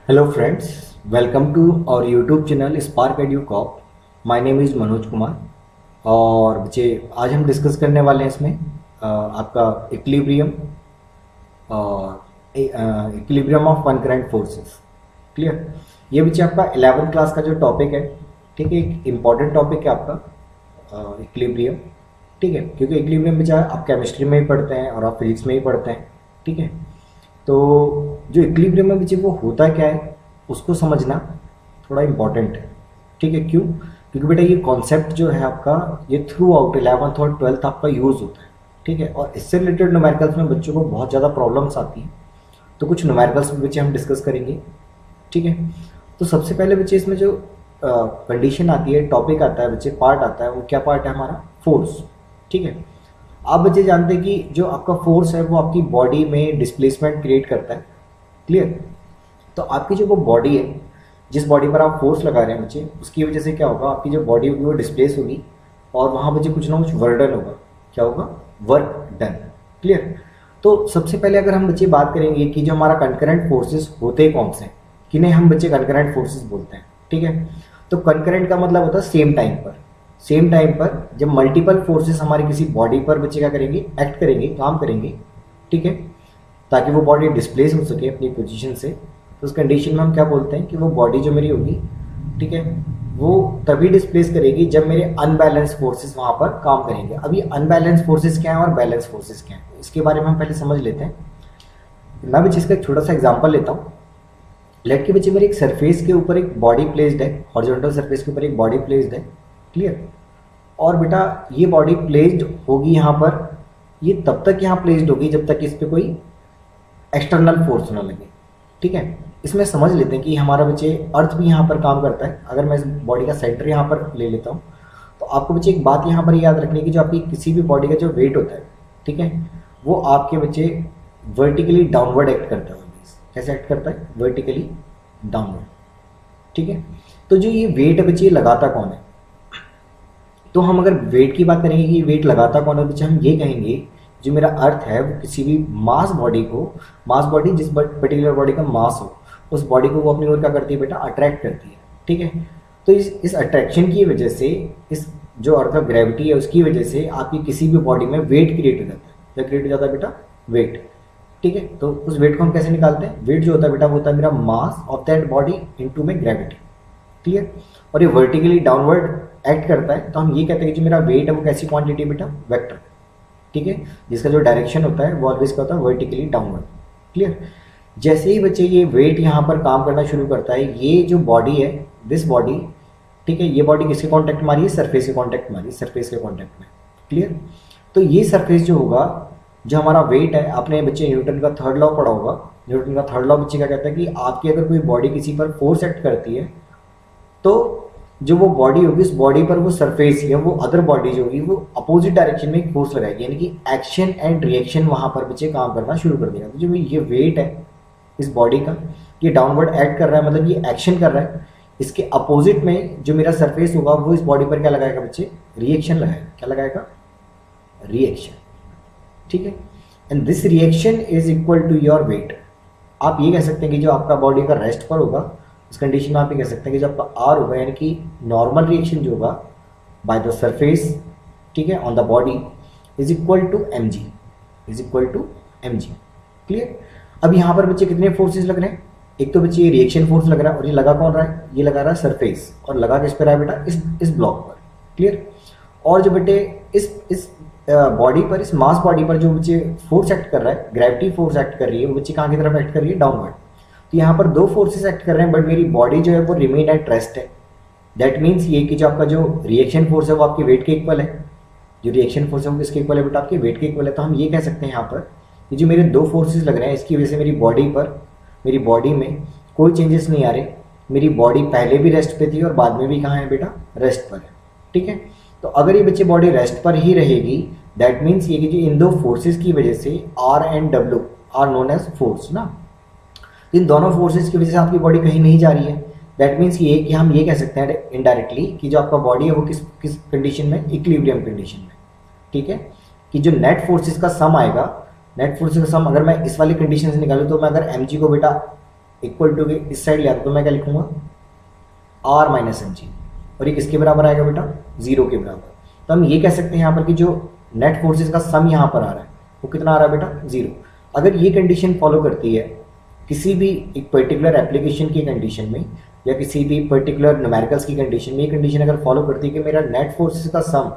Hello friends, welcome to our YouTube channel Spark Edu Cop. My name is Manoj Kumar. और बच्चे आज हम discuss करने वाले हैं इसमें आपका इक्विलिब्रियम और equilibrium of concurrent forces. Clear. ये बच्चे आपका 11th क्लास का जो टॉपिक है, ठीक है, एक इम्पॉर्टेंट टॉपिक है आपका इक्विलिब्रियम। ठीक है, क्योंकि इक्विलिब्रियम बच्चा आप केमिस्ट्री में ही पढ़ते हैं और आप फिजिक्स में ही पढ़ते हैं। ठीक है, तो जो इक्विलिब्रियम में बच्चे वो होता क्या है उसको समझना थोड़ा इम्पॉर्टेंट है। ठीक है, क्यों? क्योंकि बेटा ये कॉन्सेप्ट जो है आपका ये थ्रू आउट 11th और 12th आपका यूज़ होता है। ठीक है, और इससे रिलेटेड न्यूमेरिकल्स में बच्चों को बहुत ज़्यादा प्रॉब्लम्स आती हैं, तो कुछ न्यूमेरिकल्स में बच्चे हम डिस्कस करेंगे। ठीक है, तो सबसे पहले बच्चे इसमें जो कंडीशन आती है, टॉपिक आता है बच्चे, पार्ट आता है, वो क्या पार्ट है हमारा? फोर्स। ठीक है, आप बच्चे जानते हैं कि जो आपका फोर्स है वो आपकी बॉडी में डिस्प्लेसमेंट क्रिएट करता है। क्लियर। तो आपकी जो वो बॉडी है, जिस बॉडी पर आप फोर्स लगा रहे हैं बच्चे, उसकी वजह से क्या होगा, आपकी जो बॉडी होगी वो डिस्प्लेस होगी और वहाँ बच्चे कुछ ना कुछ वर्क डन होगा। क्या होगा? Work done. क्लियर। तो सबसे पहले अगर हम बच्चे बात करेंगे कि जो हमारा कंकरेंट फोर्सेस होते कौन से, किन्हें हम बच्चे कंकरेंट फोर्सेस बोलते हैं। ठीक है, तो कंकरेंट का मतलब होता है सेम टाइम पर। सेम टाइम पर जब मल्टीपल फोर्सेस हमारी किसी बॉडी पर बच्चे क्या करेंगे, एक्ट करेंगे, काम करेंगे। ठीक है, ताकि वो बॉडी डिस्प्लेस हो सके अपनी पोजीशन से, तो उस कंडीशन में हम क्या बोलते हैं कि वो बॉडी जो मेरी होगी, ठीक है, वो तभी डिस्प्लेस करेगी जब मेरे अनबैलेंस फोर्सेस वहाँ पर काम करेंगे। अभी अनबैलेंस फोर्सेस क्या है और बैलेंस फोर्सेस क्या है, इसके बारे में हम पहले समझ लेते हैं। मैं बच्चे इसका एक छोटा सा एग्जाम्पल लेता हूँ। लेट के बच्चे मेरे एक सरफेस के ऊपर एक बॉडी प्लेस्ड है, हॉरिजॉन्टल सरफेस के ऊपर एक बॉडी प्लेस्ड है। क्लियर। और बेटा ये बॉडी प्लेस्ड होगी यहाँ पर, ये तब तक यहाँ प्लेस्ड होगी जब तक इस पर कोई एक्सटर्नल फोर्स ना लगे। ठीक है, इसमें समझ लेते हैं कि हमारा बच्चे अर्थ भी यहाँ पर काम करता है। अगर मैं इस बॉडी का सेंटर यहाँ पर ले लेता हूँ, तो आपको बच्चे एक बात यहाँ पर याद रखनी है कि जो आपकी किसी भी बॉडी का जो वेट होता है, ठीक है, वो आपके बच्चे वर्टिकली डाउनवर्ड एक्ट करता है। कैसे एक्ट करता है? Vertically downward. ठीक है, तो जो ये वेट है बच्चे, ये लगाता कौन है? तो हम अगर वेट की बात करेंगे कि वेट लगाता कौन है बच्चे, हम ये कहेंगे जो मेरा अर्थ है वो किसी भी मास बॉडी को, मास बॉडी जिस पर्टिकुलर बॉडी का मास हो, उस बॉडी को वो अपनी ओर क्या करती है बेटा? अट्रैक्ट करती है। ठीक है, तो इस अट्रैक्शन की वजह से, इस जो अर्थ का ग्रेविटी है उसकी वजह से आपकी किसी भी बॉडी में वेट क्रिएट हो जाता है। क्या क्रिएट हो जाता है बेटा? वेट। ठीक है, तो उस वेट को हम कैसे निकालते हैं? वेट जो होता है बेटा वो होता है मेरा mass of that body into में ग्रेविटी। क्लियर। और ये वर्टिकली डाउनवर्ड एक्ट करता है, तो हम ये कहते हैं कि जो मेरा वेट है वो कैसी क्वांटिटी है बेटा? वेक्टर। ठीक है, जिसका जो डायरेक्शन होता है वो ऑलवेज क्या होता है? Vertically downward. क्लियर। जैसे ही बच्चे ये वेट यहाँ पर काम करना शुरू करता है, ये जो बॉडी है, दिस बॉडी, ठीक है, ये बॉडी किसके कॉन्टैक्ट में आ रही है? सरफेस के कॉन्टैक्ट में आ रही है, सरफेस के कॉन्टैक्ट में। क्लियर। तो ये सरफेस जो होगा, जो हमारा वेट है, आपने बच्चे न्यूटन का थर्ड लॉ पढ़ा होगा। न्यूटन का थर्ड लॉ बच्चे क्या कहता है कि आपकी अगर कोई बॉडी किसी पर फोर्स एक्ट करती है, तो जो वो बॉडी होगी, उस बॉडी पर वो सरफेस या वो अदर बॉडी जो होगी वो अपोजिट डायरेक्शन में एक फोर्स लगाएगी, यानी कि एक्शन एंड रिएक्शन वहां पर बच्चे काम करना शुरू कर देगा। तो जो ये वेट है इस बॉडी का, ये डाउनवर्ड एक्ट कर रहा है, मतलब ये एक्शन कर रहा है। इसके अपोजिट में जो मेरा सरफेस होगा वो इस बॉडी पर क्या लगाएगा बच्चे? रिएक्शन लगाएगा। क्या लगाएगा? रिएक्शन। ठीक है, and this reaction is equal to your weight. आप ये कह सकते हैं कि जो आपका बॉडी का रेस्ट पर होगा, उस कंडीशन में आप ये कह सकते हैं कि जो आपका आर होगा, यानी कि नॉर्मल रिएक्शन जो होगा बाय द सरफेस, ठीक है, on the body, is equal to M G, is equal to M G. Clear. अब यहाँ पर बच्चे कितने फोर्सेस लग रहे हैं? एक तो बच्चे ये रिएक्शन फोर्स लग रहा है, और ये लगा कौन रहा है? ये लगा रहा है सरफेस, और लगा किस पर रहा है बेटा? इस ब्लॉक पर। क्लियर। और जो बेटे इस बॉडी पर, इस मास बॉडी पर जो बच्चे फोर्स एक्ट कर रहा है, ग्रेविटी फोर्स एक्ट कर रही है, वो बच्चे कहाँ की तरफ एक्ट कर रही है? डाउनवर्ड। तो यहाँ पर दो फोर्सेस एक्ट कर रहे हैं, बट मेरी बॉडी जो है वो रिमेन एट रेस्ट है। दैट मीन्स ये कि जो आपका जो रिएक्शन फोर्स है वो आपके वेट के इक्वल है। जो रिएक्शन फोर्स है वो किसके इक्वल है बेटा? आपके वेट के इक्वल है। तो हम ये कह सकते हैं यहाँ पर कि जो मेरे दो फोर्सेस लग रहे हैं, इसकी वजह से मेरी बॉडी पर, मेरी बॉडी में कोई चेंजेस नहीं आ रहे। मेरी बॉडी पहले भी रेस्ट पे थी और बाद में भी कहाँ है बेटा? रेस्ट पर है। ठीक है, तो अगर ये बच्चे बॉडी रेस्ट पर ही रहेगी, दैट मीन्स ये कि जो इन दो फोर्सेस की वजह से R and W are known as force ना, इन दोनों फोर्सेस की वजह से आपकी बॉडी कहीं नहीं जा रही है। दैट मीन्स ये कि हम ये कह सकते हैं इनडायरेक्टली कि जो आपका बॉडी है वो किस किस कंडीशन में? इक्विलिब्रियम कंडीशन में। ठीक है, कि जो नेट फोर्सेस का सम आएगा, नेट फोर्सेस का सम अगर मैं इस वाली कंडीशन से निकालूँ, तो मैं अगर एम को बेटा इक्वल टू के इस साइड ले आता तो मैं क्या लिखूंगा आर माइनस एम जी, और ये किसके बराबर आएगा बेटा, जीरो के बराबर। तो हम ये कह सकते हैं यहाँ पर कि जो नेट फोर्सेस का सम यहाँ पर आ रहा है वो कितना आ रहा है बेटा, जीरो। अगर ये कंडीशन फॉलो करती है किसी भी एक पर्टिकुलर एप्लीकेशन की कंडीशन में या किसी भी पर्टिकुलर न्यूमेरिकल्स की कंडीशन में, ये कंडीशन अगर फॉलो करती है कि मेरा नेट फोर्सेस का सम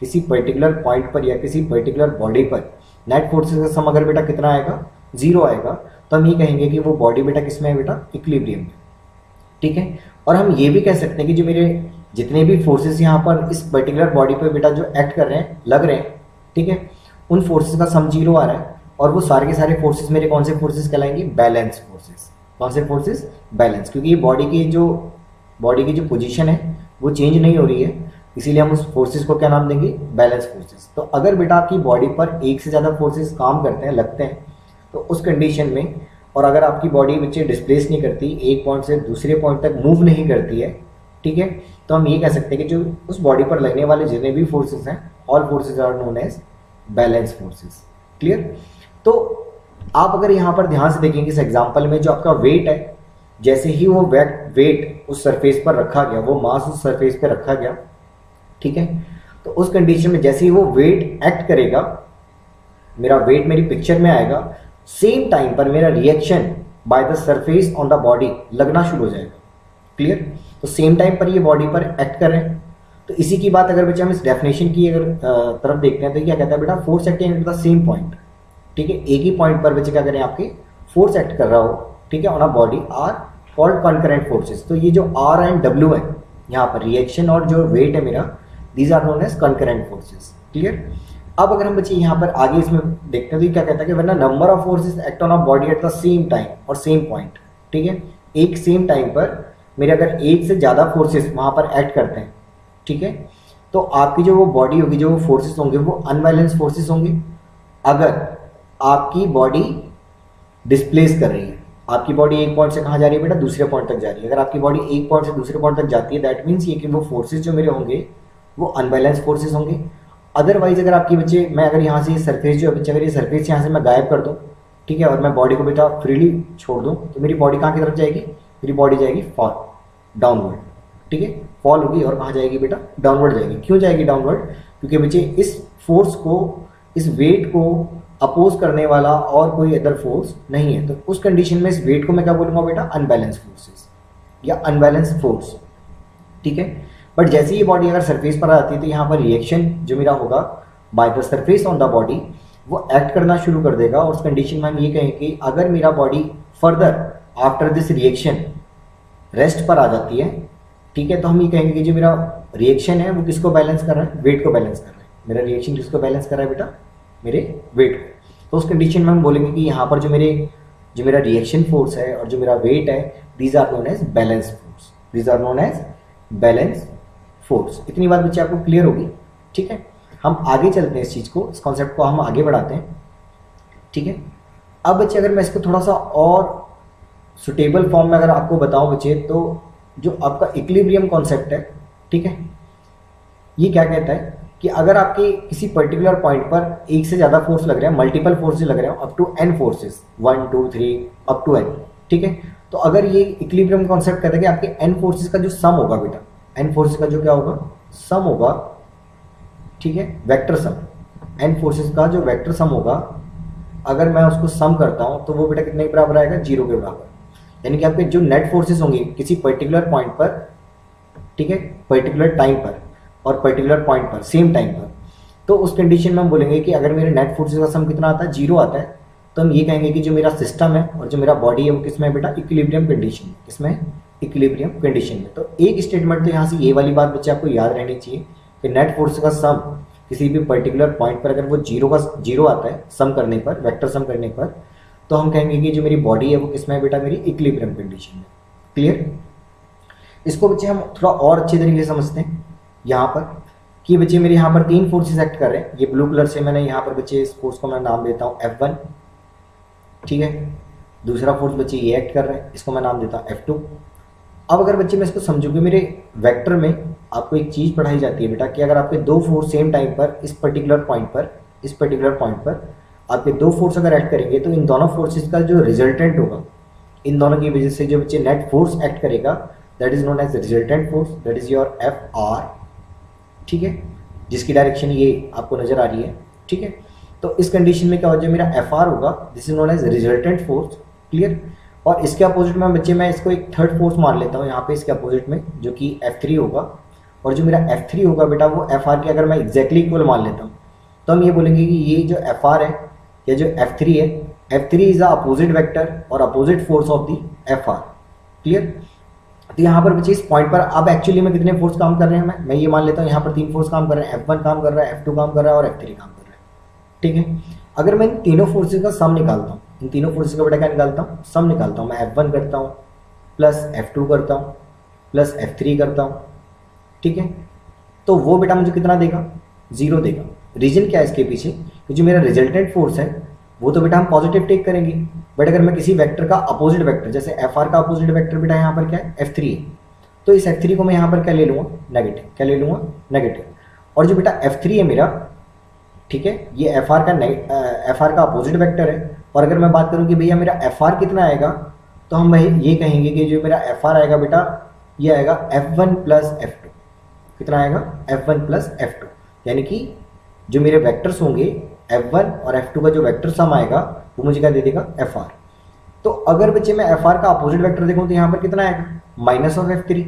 किसी पर्टिकुलर पॉइंट पर या किसी पर्टिकुलर बॉडी पर नेट फोर्सेस का सम अगर बेटा कितना आएगा, जीरो आएगा, तो हम ये कहेंगे कि वो बॉडी बेटा किसमें है बेटा, इक्विलिब्रियम में। ठीक है। और हम ये भी कह सकते हैं कि जो मेरे जितने भी फोर्सेस यहाँ पर इस पर्टिकुलर बॉडी पर बेटा जो एक्ट कर रहे हैं, लग रहे हैं, ठीक है, उन फोर्सेस का सम जीरो आ रहा है, और वो सारे के सारे फोर्सेस मेरे कौन से फोर्सेस कहलाएंगे, बैलेंस फोर्सेस। कौन से फोर्सेस, बैलेंस, क्योंकि ये बॉडी की जो पोजीशन है वो चेंज नहीं हो रही है, इसीलिए हम उस फोर्सेस को क्या नाम देंगे, बैलेंस फोर्सेस। तो अगर बेटा आपकी बॉडी पर एक से ज़्यादा फोर्सेस काम करते हैं, लगते हैं, तो उस कंडीशन में, और अगर आपकी बॉडी बच्चे डिस्प्लेस नहीं करती, एक पॉइंट से दूसरे पॉइंट तक मूव नहीं करती है, ठीक है, तो हम ये कह सकते हैं कि जो उस बॉडी पर लगने वाले जितने भी फोर्सेस हैं, all forces are known as balance forces. Clear. तो आप अगर यहाँ पर ध्यान से देखेंगे इस एग्जाम्पल में, जो आपका वेट है, जैसे ही वो वेट उस सरफेस पर रखा गया, वो मास उस सरफेस पर रखा गया, ठीक है, तो उस कंडीशन में जैसे ही वो वेट एक्ट करेगा, मेरा वेट मेरी पिक्चर में आएगा, सेम टाइम पर मेरा reaction by the surface on the body लगना शुरू हो जाएगा। क्लियर। तो सेम टाइम पर ये बॉडी पर एक्ट कर रहे हैं। तो इसी की बात अगर बच्चे हम इस डेफिनेशन की अगर तरफ देखते हैं तो क्या कहता है बेटा, force acting at the same point. ठीक है, एक ही पॉइंट पर बच्चे क्या करें, आपके फोर्स एक्ट कर रहा हो, ठीक है, on a body, are called concurrent forces. तो ये जो आर एंड डब्ल्यू है यहाँ पर, रिएक्शन और जो वेट है मेरा, these are known as concurrent forces. Clear. अब अगर हम बच्चे यहाँ पर आगे इसमें देखते हैं तो क्या कहता है कि वरना number of forces act on a body at the same time और सेम पॉइंट। ठीक है, एक सेम टाइम पर मेरे अगर एक से ज़्यादा फोर्सेस वहाँ पर एक्ट करते हैं, ठीक है, तो आपकी जो वो बॉडी होगी, जो वो फोर्सेस होंगे, वो अनबैलेंस फोर्सेस होंगे। अगर आपकी बॉडी डिस्प्लेस कर रही है, आपकी बॉडी एक पॉइंट से कहाँ जा रही है बेटा, दूसरे पॉइंट तक जा रही है। अगर आपकी बॉडी एक पॉइंट से दूसरे पॉइंट तक जाती है, दैट मीन्स ये कि वो फोर्सेस जो मेरे होंगे वो अनबैलेंस फोर्सेस होंगे। अदरवाइज अगर आपकी बच्चे, मैं अगर यहाँ से सरफेस जो है बच्चे, अगर ये सरफेस यहाँ से मैं गायब कर दूँ, ठीक है, और मैं बॉडी को बेटा फ्रीली छोड़ दूँ, तो मेरी बॉडी कहाँ की तरफ जाएगी, मेरी बॉडी जाएगी फॉल, डाउनवर्ड। ठीक है, फॉल होगी और कहाँ जाएगी बेटा, डाउनवर्ड जाएगी। क्यों जाएगी डाउनवर्ड, क्योंकि बच्चे इस फोर्स को, इस वेट को अपोज करने वाला और कोई अदर फोर्स नहीं है। तो उस कंडीशन में इस वेट को मैं क्या बोलूँगा बेटा, अनबैलेंस फोर्सेस या अनबैलेंस फोर्स। ठीक है, बट जैसे ही बॉडी अगर सरफेस पर आती है तो यहाँ पर रिएक्शन जो मेरा होगा by the surface on the body, वो एक्ट करना शुरू कर देगा। और उस कंडीशन में हम ये कहें कि अगर मेरा body further after this reaction rest पर आ जाती है, ठीक है, तो हम ये कहेंगे कि जो मेरा रिएक्शन है वो किसको बैलेंस कर रहा है, वेट को बैलेंस कर रहा है। मेरा रिएक्शन किसको बैलेंस कर रहा है बेटा, मेरे वेट को। तो उस कंडीशन में हम बोलेंगे कि यहाँ पर जो मेरा रिएक्शन फोर्स है और जो मेरा वेट है, these are known as balance force, these are known as balance force. इतनी बात बच्चे आपको क्लियर होगी। ठीक है, हम आगे चलते हैं, इस चीज़ को, इस कॉन्सेप्ट को हम आगे बढ़ाते हैं। ठीक है, अब बच्चे अगर मैं इसको थोड़ा सा और सुटेबल फॉर्म में अगर आपको बताऊं बच्चे, तो जो आपका इक्विलिब्रियम कॉन्सेप्ट है, ठीक है, ये क्या कहता है कि अगर आपके किसी पर्टिकुलर पॉइंट पर एक से ज़्यादा फोर्स लग रहे हैं, मल्टीपल फोर्सेस लग रहे हैं, up to n forces, 1 2 3 up to n, ठीक है, तो अगर ये इक्विलिब्रियम कॉन्सेप्ट कहता है कि आपके n फोर्सेस का जो सम होगा बेटा, n फोर्सेस का जो क्या होगा, सम होगा, ठीक है, वेक्टर सम, n फोर्सेस का जो वेक्टर सम होगा, अगर मैं उसको सम करता हूँ तो वो बेटा कितने के बराबर आएगा, 0 के बराबर। यानी कि आपके जो नेट फोर्सेस होंगे किसी पर्टिकुलर पॉइंट पर, ठीक है, पर्टिकुलर टाइम पर और पर्टिकुलर पॉइंट पर, सेम टाइम पर, तो उस कंडीशन में हम बोलेंगे कि अगर मेरे नेट फोर्सेस का सम कितना आता है, 0 आता है, तो हम ये कहेंगे कि जो मेरा सिस्टम है और जो मेरा बॉडी है वो किसमें है बेटा, इक्विलिब्रियम कंडीशन में। किसमें, इक्विलिब्रियम कंडीशन में। तो एक स्टेटमेंट तो यहाँ से ये वाली बात बच्चे आपको याद रहनी चाहिए कि नेट फोर्स का सम किसी भी पर्टिकुलर पॉइंट पर अगर वो 0 आता है सम करने पर, वेक्टर सम करने पर, तो हम कहेंगे कि जो मेरी बॉडी है वो किसमें है बेटा, मेरी इक्विलिब्रियम कंडीशन में। क्लियर। इसको बच्चे हम थोड़ा और अच्छे तरीके से समझते हैं यहाँ पर कि बच्चे मेरे यहाँ पर 3 फोर्सेस एक्ट कर रहे हैं। ये ब्लू कलर से मैंने यहाँ पर बच्चे इस फोर्स को मैं नाम देता हूँ F1, ठीक है। दूसरा फोर्स बच्चे ये एक्ट कर रहे हैं, इसको मैं नाम देता हूँ F2। अब अगर बच्चे मैं इसको समझूँ कि मेरे वेक्टर में आपको एक चीज़ पढ़ाई जाती है बेटा कि अगर आपके 2 फोर्स सेम टाइम पर इस पर्टिकुलर पॉइंट पर आपके 2 फोर्स अगर एक्ट करेंगे तो इन दोनों फोर्सेस का जो रिजल्टेंट होगा, इन दोनों की वजह से जो बच्चे नेट फोर्स एक्ट करेगा that is known as resultant force, that is your F R, ठीक है, जिसकी डायरेक्शन ये आपको नजर आ रही है, ठीक है। तो इस कंडीशन में क्या हो जाए, मेरा एफ आर होगा, this is known as resultant force, clear. और इसके अपोजिट में बच्चे मैं इसको एक थर्ड फोर्स मान लेता हूँ यहाँ पे इसके अपोजिट में, जो कि F3 होगा। और जो मेरा F3 होगा बेटा वो FR के अगर मैं एग्जैक्टली इक्वल मान लेता हूँ तो हम ये बोलेंगे कि ये जो FR है या जो F3 है, F3 is the opposite vector और opposite force of the FR, clear. तो यहाँ पर बच्चे इस पॉइंट पर अब एक्चुअली में कितने फोर्स काम कर रहे हैं, मैं ये मान लेता हूँ यहाँ पर 3 फोर्स काम कर रहे हैं, F1 काम कर रहा है, F2 काम कर रहा है और F3 काम कर रहा है, ठीक है। अगर मैं इन तीनों फोर्सेज का सम निकालता हूँ, इन तीनों फोर्सेज का बेटा क्या निकालता हूँ, सम निकालता हूँ, मैं F1 करता हूँ प्लस F2 करता हूँ प्लस F3 करता हूँ, ठीक है। तो वो बेटा मुझे कितना देगा, 0 देगा। रीजन क्या है इसके पीछे, कि जो मेरा रिजल्टेंट फोर्स है वो तो बेटा हम पॉजिटिव टेक करेंगे, बट अगर मैं किसी वेक्टर का अपोजिट वेक्टर, जैसे FR का अपोजिट वेक्टर बेटा यहाँ पर क्या है, F3 है, तो इस F3 को मैं यहाँ पर क्या ले लूँगा, नेगेटिव, क्या ले लूँगा, नेगेटिव। और जो बेटा F3 है मेरा, ठीक है, ये FR का अपोजिट वेक्टर है। और अगर मैं बात करूं कि भैया मेरा FR कितना आएगा, तो हम ये कहेंगे कि जो मेरा FR आएगा बेटा ये आएगा F1 प्लस F2, कितना आएगा, F1 प्लस F2, यानी कि जो मेरे वेक्टर्स होंगे F1 और F2 का जो वेक्टर सम आएगा वो मुझे क्या दे देगा, FR। तो अगर बच्चे मैं FR का अपोजिट वेक्टर देखूं तो यहाँ पर कितना आएगा, माइनस ऑफ F3,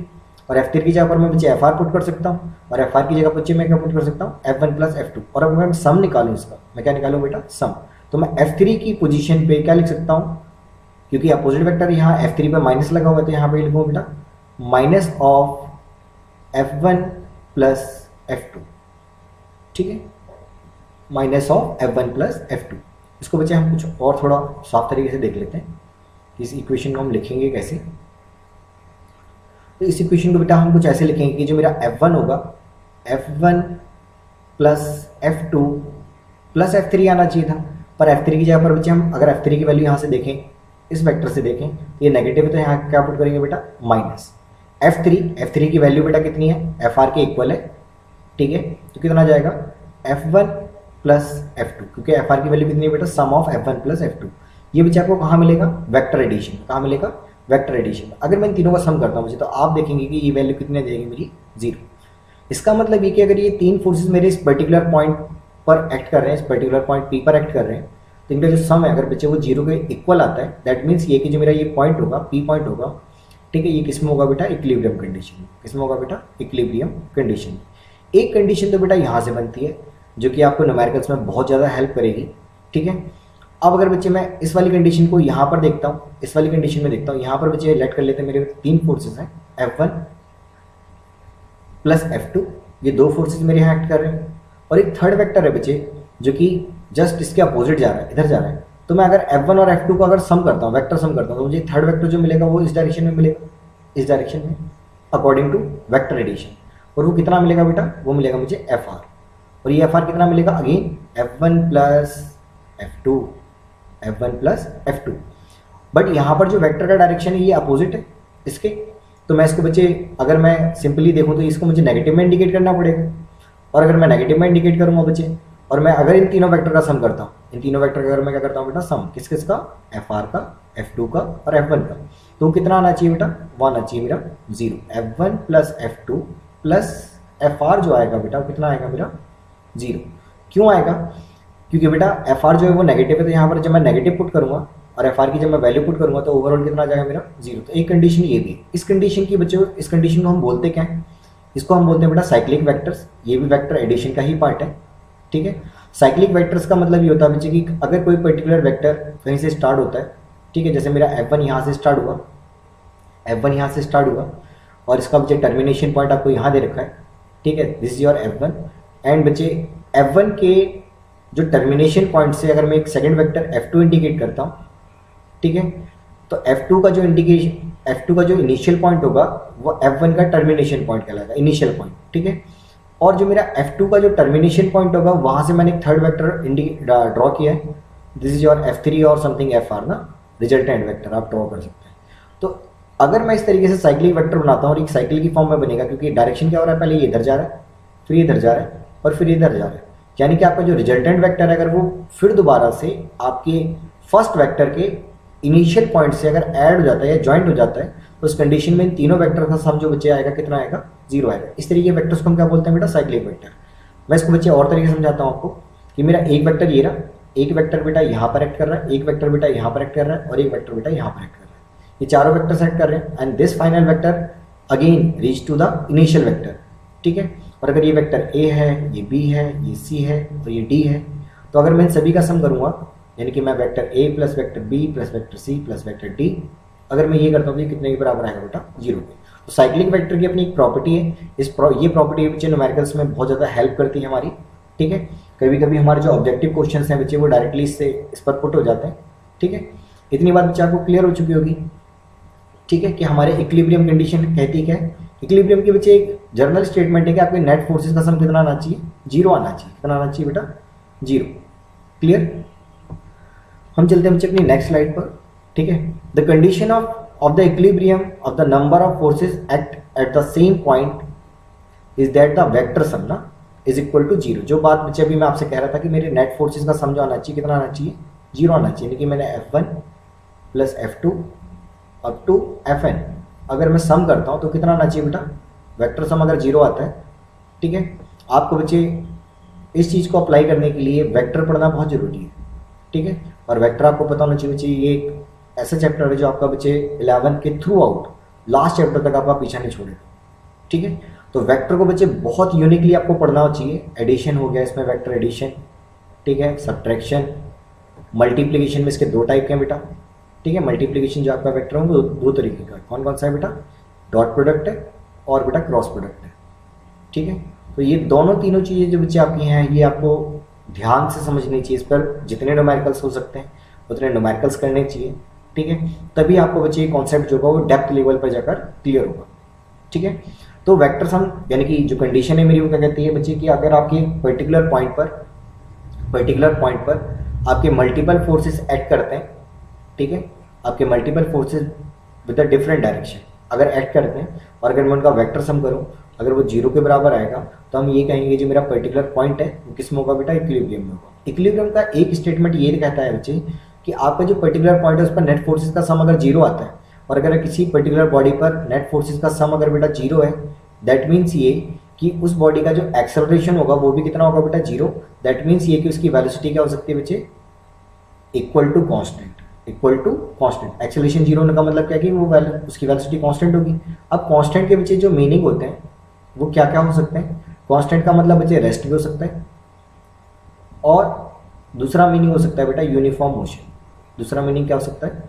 और F3 की जगह पर मैं बच्चे FR पुट कर सकता हूँ, और FR की जगह बच्चे मैं क्या पुट कर सकता हूँ, F1 प्लस F2। और अगर मैं सम निकालूँ इसका, मैं क्या निकालूँ बेटा, सम, तो मैं F3 की पोजीशन पे क्या लिख सकता हूँ, क्योंकि अपोजिट वेक्टर यहाँ F3 पे माइनस लगा हुआ है तो यहाँ पे लिखूँ बेटा minus of F1 plus F2, ठीक है, minus of F1 plus F2। इसको बच्चे हम कुछ और थोड़ा साफ तरीके से देख लेते हैं कि इस इक्वेशन को हम लिखेंगे कैसे। तो इस इक्वेशन को बेटा हम कुछ ऐसे लिखेंगे कि जो मेरा F1 होगा, F1 plus F2 plus F3 आना चाहिए था, पर F3 की जगह पर बच्चे हम अगर F3 की वैल्यू यहाँ से देखें, इस वेक्टर से देखें तो ये नेगेटिव है, तो यहाँ क्या पुट करेंगे बेटा, माइनस F3 की वैल्यू बेटा कितनी है, FR के इक्वल है, ठीक है। तो कितना जाएगा, F1 प्लस F2, क्योंकि FR की वैल्यू कितनी है बेटा, सम ऑफ F1 प्लस F2। ये बच्चे आपको कहाँ मिलेगा, वेक्टर एडिशन, कहाँ मिलेगा, वेक्टर एडिशन। अगर मैं इन तीनों का सम करता हूँ मुझे, तो आप देखेंगे कि ये वैल्यू कितने देगी मेरी, 0। इसका मतलब ये कि अगर ये तीन फोर्सेस मेरे इस पर्टिकुलर पॉइंट पर एक्ट कर रहे हैं, इस पर्टिकुलर पॉइंट P पर एक्ट कर रहे हैं, तो इनका जो सम है अगर बच्चे वो 0 के इक्वल आता है, दैट मीन्स ये कि जो मेरा ये पॉइंट होगा, P पॉइंट होगा, ठीक है, ये किस में होगा बेटा, इक्विलिब्रियम कंडीशन, किस में होगा बेटा, इक्विलिब्रियम कंडीशन। एक कंडीशन तो बेटा यहाँ से बनती है जो कि आपको न्यूमेरिकल्स में बहुत ज़्यादा हेल्प करेगी, ठीक है। अब अगर बच्चे मैं इस वाली कंडीशन को यहाँ पर देखता हूँ, इस वाली कंडीशन में देखता हूँ, यहाँ पर बच्चे लेट कर लेते हैं, मेरे 3 फोर्सेस हैं, F1 प्लस F2, ये 2 फोर्सेस मेरे यहाँ एक्ट कर रहे हैं, और एक थर्ड वेक्टर है बच्चे जो कि जस्ट इसके अपोजिट जा रहा है, इधर जा रहा है। तो मैं अगर F1 और F2 को अगर सम करता हूँ, वेक्टर सम करता हूँ, तो मुझे थर्ड वेक्टर जो मिलेगा वो इस डायरेक्शन में मिलेगा, इस डायरेक्शन में, अकॉर्डिंग टू वेक्टर एडिशन। और वो कितना मिलेगा बेटा, वो मिलेगा मुझे FR, और ये FR कितना मिलेगा, again F1 plus F2, F1 plus F2। But यहाँ पर जो वेक्टर का डायरेक्शन है ये अपोजिट है इसके, तो मैं इसको बच्चे अगर मैं सिंपली देखूँ तो इसको मुझे नेगेटिव में इंडिकेट करना पड़ेगा, और अगर मैं नेगेटिव में इंडिकेट करूँगा बच्चे, और मैं अगर इन तीनों वेक्टर का सम करता हूँ, इन तीनों वेक्टर का अगर मैं क्या करता हूँ बेटा, सम किस किस का, FR का, F2 का और F1 का, तो कितना आना चाहिए बेटा, वो आना चाहिए मेरा 0। F1 plus F2 plus FR जो आएगा बेटा वो कितना आएगा मेरा, 0। क्यों आएगा, क्योंकि बेटा FR जो है वो नेगेटिव है, तो यहाँ पर जब मैं नेगेटिव पुट करूँगा और FR की जब मैं वैल्यू पुट करूँगा तो ओवरऑल कितना आ जाएगा मेरा, 0। तो एक कंडीशन ये भी, इस कंडीशन की बच्चों, इस कंडीशन को हम बोलते क्या है, इसको हम बोलते हैं बेटा साइक्लिक वेक्टर्स। ये भी वेक्टर एडिशन का ही पार्ट है, ठीक है। साइक्लिक वेक्टर्स का मतलब ये होता है बच्चे कि अगर कोई पर्टिकुलर वेक्टर कहीं से स्टार्ट होता है, ठीक है, जैसे मेरा F1 यहाँ से स्टार्ट हुआ, F1 यहाँ से स्टार्ट हुआ, और इसका बच्चे टर्मिनेशन पॉइंट आपको यहाँ दे रखा है, ठीक है, this is your F1। And बच्चे F1 के जो टर्मिनेशन पॉइंट से अगर मैं एक सेकंड वेक्टर F2 इंडिकेट करता हूँ, ठीक है, तो F2 का जो इनिशियल पॉइंट होगा वो F1 का टर्मिनेशन पॉइंट कहलाएगा, इनिशियल पॉइंट, ठीक है। और जो मेरा F2 का जो टर्मिनेशन पॉइंट होगा वहाँ से मैंने एक थर्ड वेक्टर ड्रॉ किया है, दिस इज योर F3 और समथिंग FR ना, रिजल्टेंट वेक्टर आप ड्रॉ कर सकते हैं। तो अगर मैं इस तरीके से साइक्लिक वेक्टर बनाता हूँ और एक साइकिल की फॉर्म में बनेगा, क्योंकि डायरेक्शन क्या हो रहा है, पहले ये इधर जा रहा है, फिर इधर जा रहा है और फिर इधर जा रहा है, यानी कि आपका जो रिजल्टेंट वेक्टर है अगर वो फिर दोबारा से आपके फर्स्ट वेक्टर के इनिशियल पॉइंट से अगर ऐड हो जाता है या ज्वाइंट हो जाता है तो उस कंडीशन में इन तीनों वेक्टर का सम जो बच्चे आएगा कितना आएगा, 0 आएगा। इस तरीके के वेक्टर्स को हम क्या बोलते हैं बेटा, साइक्लिक वेक्टर। मैं इसको बच्चे और तरीके से समझाता हूँ आपको कि मेरा एक वेक्टर ये रहा, एक वेक्टर बेटा यहाँ पर एक्ट कर रहा है, एक वेक्टर बेटा यहाँ पर एक्ट कर रहा है और एक वेक्टर बेटा यहाँ पर एक्ट कर रहा है। ये चारों वेक्टर एक्ट कर रहे हैं and this final vector again reach to the initial vector, ठीक है। और अगर ये वेक्टर ए है, ये बी है, ये सी है और ये डी है, तो अगर मैं इन सभी का सम करूँगा यानी कि मैं vector A plus vector B plus vector C plus vector D, अगर मैं ये करता हूँ तो ये कितने के बराबर आएगा बेटा, 0 के। तो साइक्लिक वेक्टर की अपनी एक प्रॉपर्टी है, ये प्रॉपर्टी बच्चे न्यूमेरिकल्स में बहुत ज़्यादा हेल्प करती है हमारी, ठीक है। कभी कभी हमारे जो ऑब्जेक्टिव क्वेश्चंस हैं बच्चे वो डायरेक्टली इस पर पुट हो जाते हैं, ठीक है। इतनी बात बच्चे आपको क्लियर हो चुकी होगी, ठीक है, कि हमारे इक्विलिब्रियम कंडीशन कहती क्या है। इक्विलिब्रियम के बच्चे एक जनरल स्टेटमेंट है कि आपके नेट फोर्सेस का सम कितना आना चाहिए, 0 आना चाहिए। कितना आना चाहिए बेटा, 0। क्लियर। हम चलते हैं बच्चे अपनी नेक्स्ट स्लाइड पर, ठीक है। The condition of the equilibrium of the number of forces act at the same point is that the vector sum ना इज इक्वल टू 0। जो बात बच्चे अभी मैं आपसे कह रहा था कि मेरे नेट फोर्सेस का सम जो आना चाहिए कितना आना चाहिए, 0 आना चाहिए। यानी कि मैंने F1 plus F2 up to Fn अगर मैं सम करता हूँ तो कितना आना चाहिए बेटा, वेक्टर सम अगर 0 आता है, ठीक है। आपको बच्चे इस चीज़ को अप्लाई करने के लिए वेक्टर पढ़ना बहुत ज़रूरी है, ठीक है। और वेक्टर आपको पता होना चाहिए बच्चे, ये एक ऐसा चैप्टर है जो आपका बच्चे 11 के थ्रू आउट लास्ट चैप्टर तक आपका पीछा नहीं छोड़ेगा, ठीक है। तो वेक्टर को बच्चे बहुत यूनिकली आपको पढ़ना चाहिए। एडिशन हो गया, इसमें वेक्टर एडिशन, ठीक है। सब्ट्रैक्शन, मल्टीप्लिकेशन में इसके 2 टाइप के हैं बेटा, ठीक है। मल्टीप्लिकेशन जो आपका वेक्टर है वो 2 तरीके का, कौन कौन सा है बेटा, डॉट प्रोडक्ट है और बेटा क्रॉस प्रोडक्ट है, ठीक है। तो ये दोनों तीनों चीज़ें जो बच्चे आपकी हैं ये आपको ध्यान से समझनी चाहिए। इस पर जितने न्यूमेरिकल्स हो सकते हैं उतने न्यूमेरिकल्स करने चाहिए, ठीक है। तभी आपको बच्चे कॉन्सेप्ट जो होगा वो डेप्थ लेवल पर जाकर क्लियर होगा, ठीक है। तो वेक्टर सम यानी कि जो कंडीशन है मेरी वो क्या कहती है बच्चे कि अगर आपके पर्टिकुलर पॉइंट पर आपके मल्टीपल फोर्सेस एक्ट करते हैं, ठीक है। आपके multiple forces with a different direction अगर एक्ट करते हैं और अगर मैं उनका वेक्टर सम करूं अगर वो 0 के बराबर आएगा तो हम ये कहेंगे जो मेरा पर्टिकुलर पॉइंट है वो किस में होगा बेटा, इक्विलिब्रियम में होगा। इक्विलिब्रियम का एक स्टेटमेंट ये कहता है बच्चे कि आपका जो पर्टिकुलर पॉइंट है उस पर नेट फोर्सेस का सम अगर 0 आता है और अगर किसी पर्टिकुलर बॉडी पर नेट फोर्सेस का सम अगर बेटा 0 है, दैट मीन्स ये कि उस बॉडी का जो एक्सेलरेशन होगा वो भी कितना होगा बेटा, 0। दैट मीन्स ये कि उसकी वेलोसिटी क्या हो सकती है बच्चे, इक्वल टू कांस्टेंट। एक्सेलरेशन 0 होने का मतलब क्या है कि वो उसकी वेलोसिटी कांस्टेंट होगी। अब कांस्टेंट के बच्चे जो मीनिंग होते हैं वो क्या क्या हो सकते हैं। कांस्टेंट का मतलब बच्चे रेस्ट भी हो सकता है और दूसरा मीनिंग हो सकता है बेटा यूनिफॉर्म मोशन। दूसरा मीनिंग क्या हो सकता है,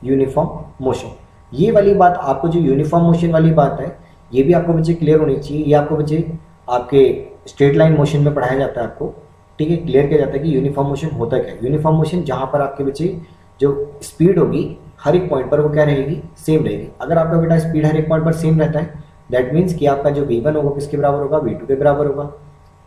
यूनिफॉर्म मोशन। ये वाली बात आपको जो यूनिफॉर्म मोशन वाली बात है ये भी आपको बच्चे क्लियर होनी चाहिए। ये आपको बच्चे आपके स्ट्रेट लाइन मोशन में पढ़ाया जाता है आपको, ठीक है। क्लियर किया जाता है कि यूनिफॉर्म मोशन होता क्या है। यूनिफॉर्म मोशन जहाँ पर आपके बच्चे जो स्पीड होगी हर एक पॉइंट पर वो क्या रहेगी, सेम रहेगी। अगर आपका बेटा स्पीड हर एक पॉइंट पर सेम रहता है दैट मीन्स कि आपका जो V1 होगा किसके बराबर होगा, V2 के बराबर होगा,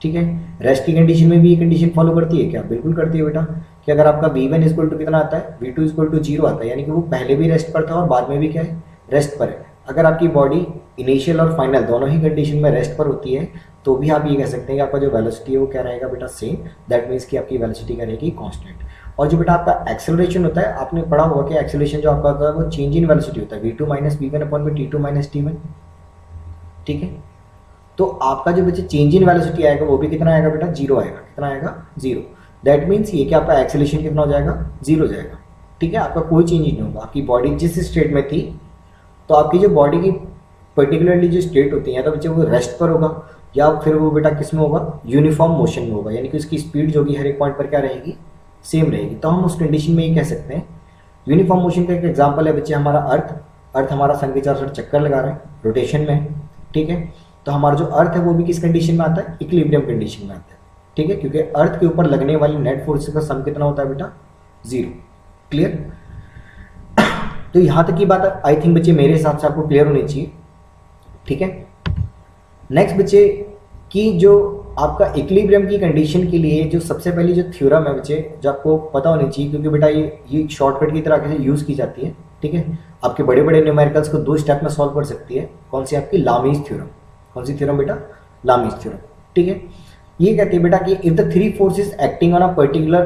ठीक है। रेस्ट की कंडीशन में भी ये कंडीशन फॉलो करती है क्या, बिल्कुल करती है बेटा। कि अगर आपका V1 इक्वल टू कितना आता है, V2 इक्वल टू 0 आता है, यानी कि वो पहले भी रेस्ट पर था और बाद में भी क्या है, रेस्ट पर है। अगर आपकी बॉडी इनिशियल और फाइनल दोनों ही कंडीशन में रेस्ट पर होती है तो भी आप ये कह सकते हैं कि आपका जो वेलोसिटी है वो क्या रहेगा बेटा, सेम। दैट मीन्स कि आपकी वेलोसिटी क्या रहेगी, कांस्टेंट। और जो बेटा आपका एक्सेलरेशन होता है, आपने पढ़ा होगा कि एक्सेलरेशन जो आपका होता है वो चेंज इन वेलोसिटी होता है, V2 माइनस V1 अपॉन में T2 माइनस T1, ठीक है। तो आपका जो बच्चे चेंज इन वेलोसिटी आएगा वो भी कितना आएगा बेटा, 0 आएगा। कितना आएगा, 0। दैट मीन्स ये कि आपका एक्सेलरेशन कितना हो जाएगा, 0 हो जाएगा, ठीक है। आपका कोई चेंज नहीं होगा। आपकी बॉडी जिस स्टेट में थी तो आपकी जो बॉडी की पर्टिकुलरली जो स्टेट होती है तो बच्चे वो रेस्ट पर होगा या फिर वो बेटा किस में होगा, यूनिफॉर्म मोशन में होगा। यानी कि उसकी स्पीड जो होगी हर एक पॉइंट पर क्या रहेगी, सेम रहेगी। तो हम उस कंडीशन में ये कह सकते हैं यूनिफॉर्म मोशन का एक एग्जाम्पल है बच्चे हमारा अर्थ हमारा सन के चारों चक्कर लगा रहा है, रोटेशन में, ठीक है। तो हमारा जो अर्थ है वो भी किस कंडीशन में आता है, इक्विलिब्रियम कंडीशन में आता है, ठीक है। क्योंकि अर्थ के ऊपर लगने वाली नेट फोर्स का सम कितना होता है बेटा, 0। क्लियर। तो यहाँ तक की बात आई थिंक बच्चे मेरे हिसाब से आपको क्लियर होनी चाहिए, ठीक है। नेक्स्ट बच्चे की जो आपका इक्विलिब्रियम की कंडीशन के लिए जो सबसे पहली जो थ्योरम है बच्चे जो आपको पता होनी चाहिए, क्योंकि बेटा ये शॉर्टकट की तरह से यूज़ की जाती है, ठीक है। आपके बड़े बड़े न्यूमेरिकल्स को 2 स्टेप में सॉल्व कर सकती है। कौन सी, आपकी लामीज थ्योरम। कौन सी थ्योरम बेटा, लामीज थ्योरम, ठीक है। ये कहती है बेटा कि if the 3 forces acting on a particular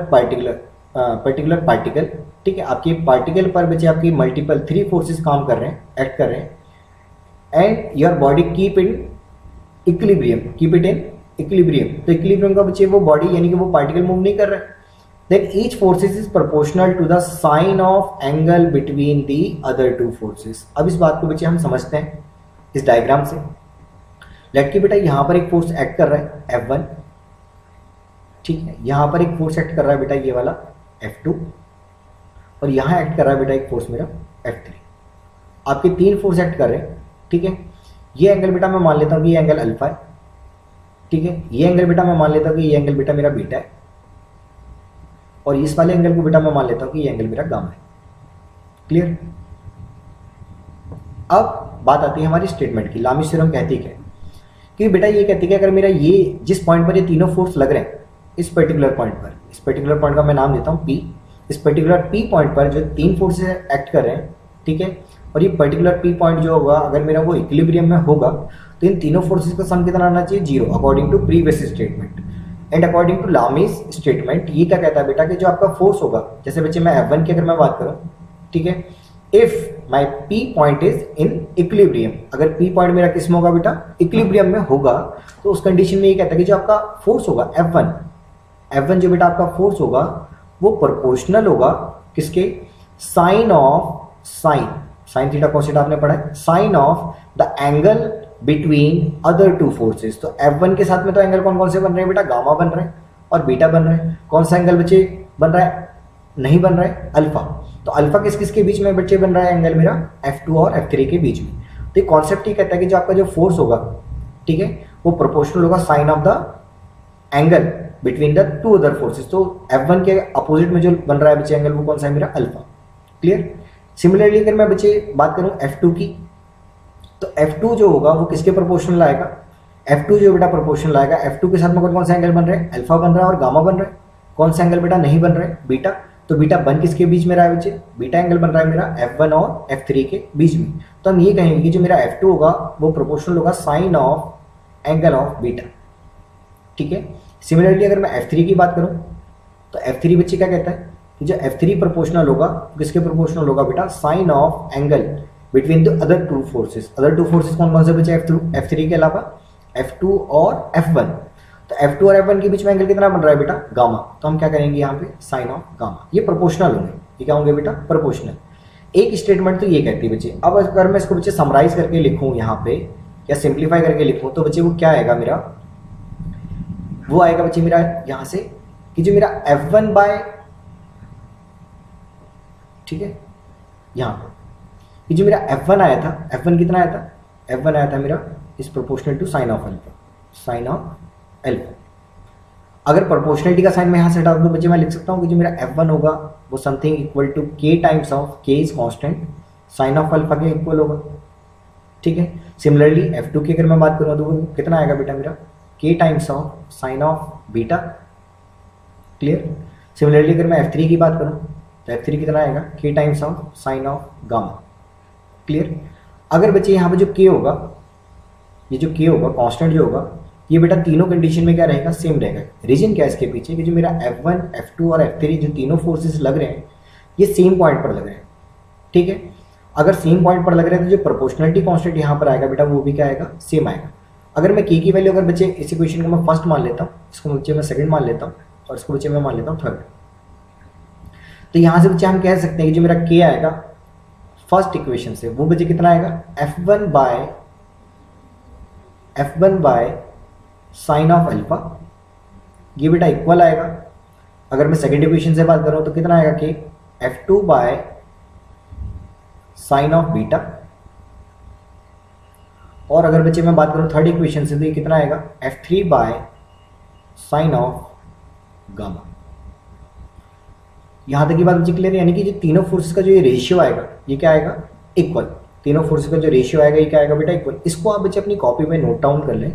particle ठीक है, आपके पार्टिकल पर बच्चे आपकी मल्टीपल 3 फोर्सेस काम कर रहे हैं, एक्ट कर रहे हैं, and your body keep in equilibrium, keep it in equilibrium. तो इक्विलिब्रियम का बच्चे वो बॉडी यानी कि वो पार्टिकल मूव नहीं कर रहा है। Then each forces is proportional to the sine of angle between the other 2 forces. अब इस बात को बच्चे हम समझते हैं इस डायग्राम से। लेट की बेटा यहाँ पर एक फोर्स एक्ट कर रहा है F1, ठीक है, यहाँ पर एक फोर्स एक्ट कर रहा है बेटा ये वाला F2, और यहाँ एक्ट कर रहा है बेटा एक फोर्स मेरा F3। आपके 3 फोर्स एक्ट कर रहे हैं, ठीक है। ये एंगल बेटा मैं मान लेता हूँ कि ये एंगल अल्फा है, ठीक है। ये एंगल बेटा मैं मान लेता हूँ कि ये एंगल बेटा मेरा बीटा है, और इस वाले एंगल को बेटा मैं मान लेता हूँ कि ये एंगल मेरा गामा है। क्लियर। अब बात आती है हमारी स्टेटमेंट की। लामिश थ्योरम कहती है कि बेटा ये कहती है कि अगर मेरा ये जिस पॉइंट पर ये तीनों फोर्स लग रहे हैं, इस पर्टिकुलर पॉइंट पर, इस पर्टिकुलर पॉइंट का मैं नाम देता हूँ P, इस पर्टिकुलर P पॉइंट पर जो 3 फोर्सेस एक्ट कर रहे हैं, ठीक है, और ये पर्टिकुलर P पॉइंट जो होगा अगर मेरा वो इक्विलिब्रियम में होगा तो इन तीनों फोर्सेस का सम कितना आना चाहिए? 0, according to previous statement. And according to Lami's statement ये क्या कहता है बेटा कि जो आपका फोर्स होगा, जैसे बच्चे मैं F1 की अगर मैं बात करूँ, ठीक है, if my P point is in equilibrium, अगर P पॉइंट मेरा किस में होगा बेटा? इक्विलिब्रियम में होगा, तो उस कंडीशन में ये कहता है कि जो आपका फोर्स होगा F1 जो बेटा आपका फोर्स होगा वो प्रोपोर्शनल होगा किसके? Sine of sine theta cos theta आपने पढ़ा है, sine of the angle between other 2 forces. तो F1 के साथ में तो एंगल कौन कौन से बन रहे हैं बेटा? गामा बन रहे हैं और बीटा बन रहे हैं। कौन सा एंगल बच्चे बन रहा है? नहीं बन रहा है अल्फा। तो अल्फा किस किस के बीच में बच्चे बन रहा है एंगल मेरा? F2 और F3 के बीच में। तो ये कॉन्सेप्ट ये कहता है कि जो आपका जो फोर्स होगा, ठीक है, वो प्रोपोर्शनल होगा sine of the angle between the 2 other forces. तो F1 के अपोजिट में जो बन रहा है बच्चे एंगल वो कौन सा है मेरा? अल्फा। क्लियर। सिमिलरली अगर मैं बच्चे बात करूं F2 की, तो F2 जो होगा वो किसके प्रोपोर्शनल आएगा? F2 जो बेटा प्रोपोर्शनल आएगा, F2 के साथ में कौन सा एंगल बन रहा है? अल्फा बन रहा है और गामा बन रहा है। कौन सा एंगल बेटा नहीं बन रहा है? बीटा। तो बीटा बन किसके बीच में रहा है बच्चे? बीटा एंगल बन रहा है मेरा F1 और F3 के बीच में। तो हम ये कहेंगे कि जो मेरा F2 होगा वो प्रोपोर्शनल होगा sine of angle of beta, ठीक है। सिमिलरली अगर मैं F3 की बात करूं तो F3 बच्चे क्या कहता है कि जो F3 प्रोपोर्शनल होगा किसके प्रोपोर्शनल होगा बेटा? Sine of angle between the other 2 forces. Other 2 forces कौन कौन से बचे F3 के अलावा? F2 और F1। तो F2 और F1 के बीच में एंगल कितना बन रहा है बेटा? गामा। तो हम क्या करेंगे यहाँ पे? Sine of gamma. ये प्रोपोर्शनल होंगे, ये क्या होंगे बेटा? प्रोपोर्शनल। एक स्टेटमेंट तो ये कहती है बच्चे। अब अगर मैं इसको बच्चे समराइज करके लिखूँ यहाँ पे या सिंप्लीफाई करके लिखूँ तो बच्चे वो क्या आएगा मेरा? वो आएगा बच्चे मेरा यहाँ से कि जो मेरा F1 बाय, ठीक है, यहाँ पर कि जो मेरा F1 आया था, F1 कितना आया था? F1 आया था मेरा is proportional to sine of alpha, sine of alpha. अगर प्रोपोर्शनलिटी का साइन मैं यहाँ से हटा दूँ बच्चे, मैं लिख सकता हूँ कि जो मेरा F1 होगा वो something equal to K times of K is constant sine of alpha के इक्वल होगा, ठीक है। सिमिलरली F2 की अगर मैं बात करूँ तो वो कितना आएगा बेटा मेरा? K times of sine of beta. Clear. Similarly अगर मैं F3 की बात करूँ तो F3 कितना आएगा? K times of sine of gamma. Clear. अगर बच्चे यहाँ पे जो K होगा, ये जो K होगा कांस्टेंट जो होगा, ये बेटा तीनों कंडीशन में क्या रहेगा? सेम रहेगा। रीजन क्या है इसके पीछे कि जो मेरा F1, F2 और F3 जो तीनों फोर्सेस लग रहे हैं ये सेम पॉइंट पर लग रहे हैं, ठीक है। अगर सेम पॉइंट पर लग रहे हैं तो जो प्रोपोर्शनलिटी कांस्टेंट यहाँ पर आएगा बेटा वो भी क्या आएगा? सेम आएगा। अगर मैं K की वैल्यू अगर बच्चे इस इक्वेशन को मैं फर्स्ट मान लेता हूँ, इसको बच्चे मैं सेकंड मान लेता हूँ और इसको बच्चे मैं मान लेता हूँ थर्ड, तो यहाँ से बच्चे हम कह सकते हैं कि जो मेरा K आएगा फर्स्ट इक्वेशन से वो बच्चे कितना आएगा? F1 by sine of alpha, ये बेटा इक्वल आएगा। अगर मैं सेकंड इक्वेशन से बात करूँ तो कितना आएगा? K F2 by sine of beta. और अगर बच्चे मैं बात करूँ थर्ड इक्वेशन से तो ये कितना आएगा? F3 by sine of gamma. यहाँ तक की बात बच्चे क्लियर है? यानी कि जो तीनों फोर्सेस का जो ये रेशियो आएगा ये क्या आएगा? इक्वल। तीनों फोर्सेस का जो रेशियो आएगा ये क्या आएगा बेटा? इक्वल। इसको आप बच्चे अपनी कॉपी में नोट डाउन कर लें।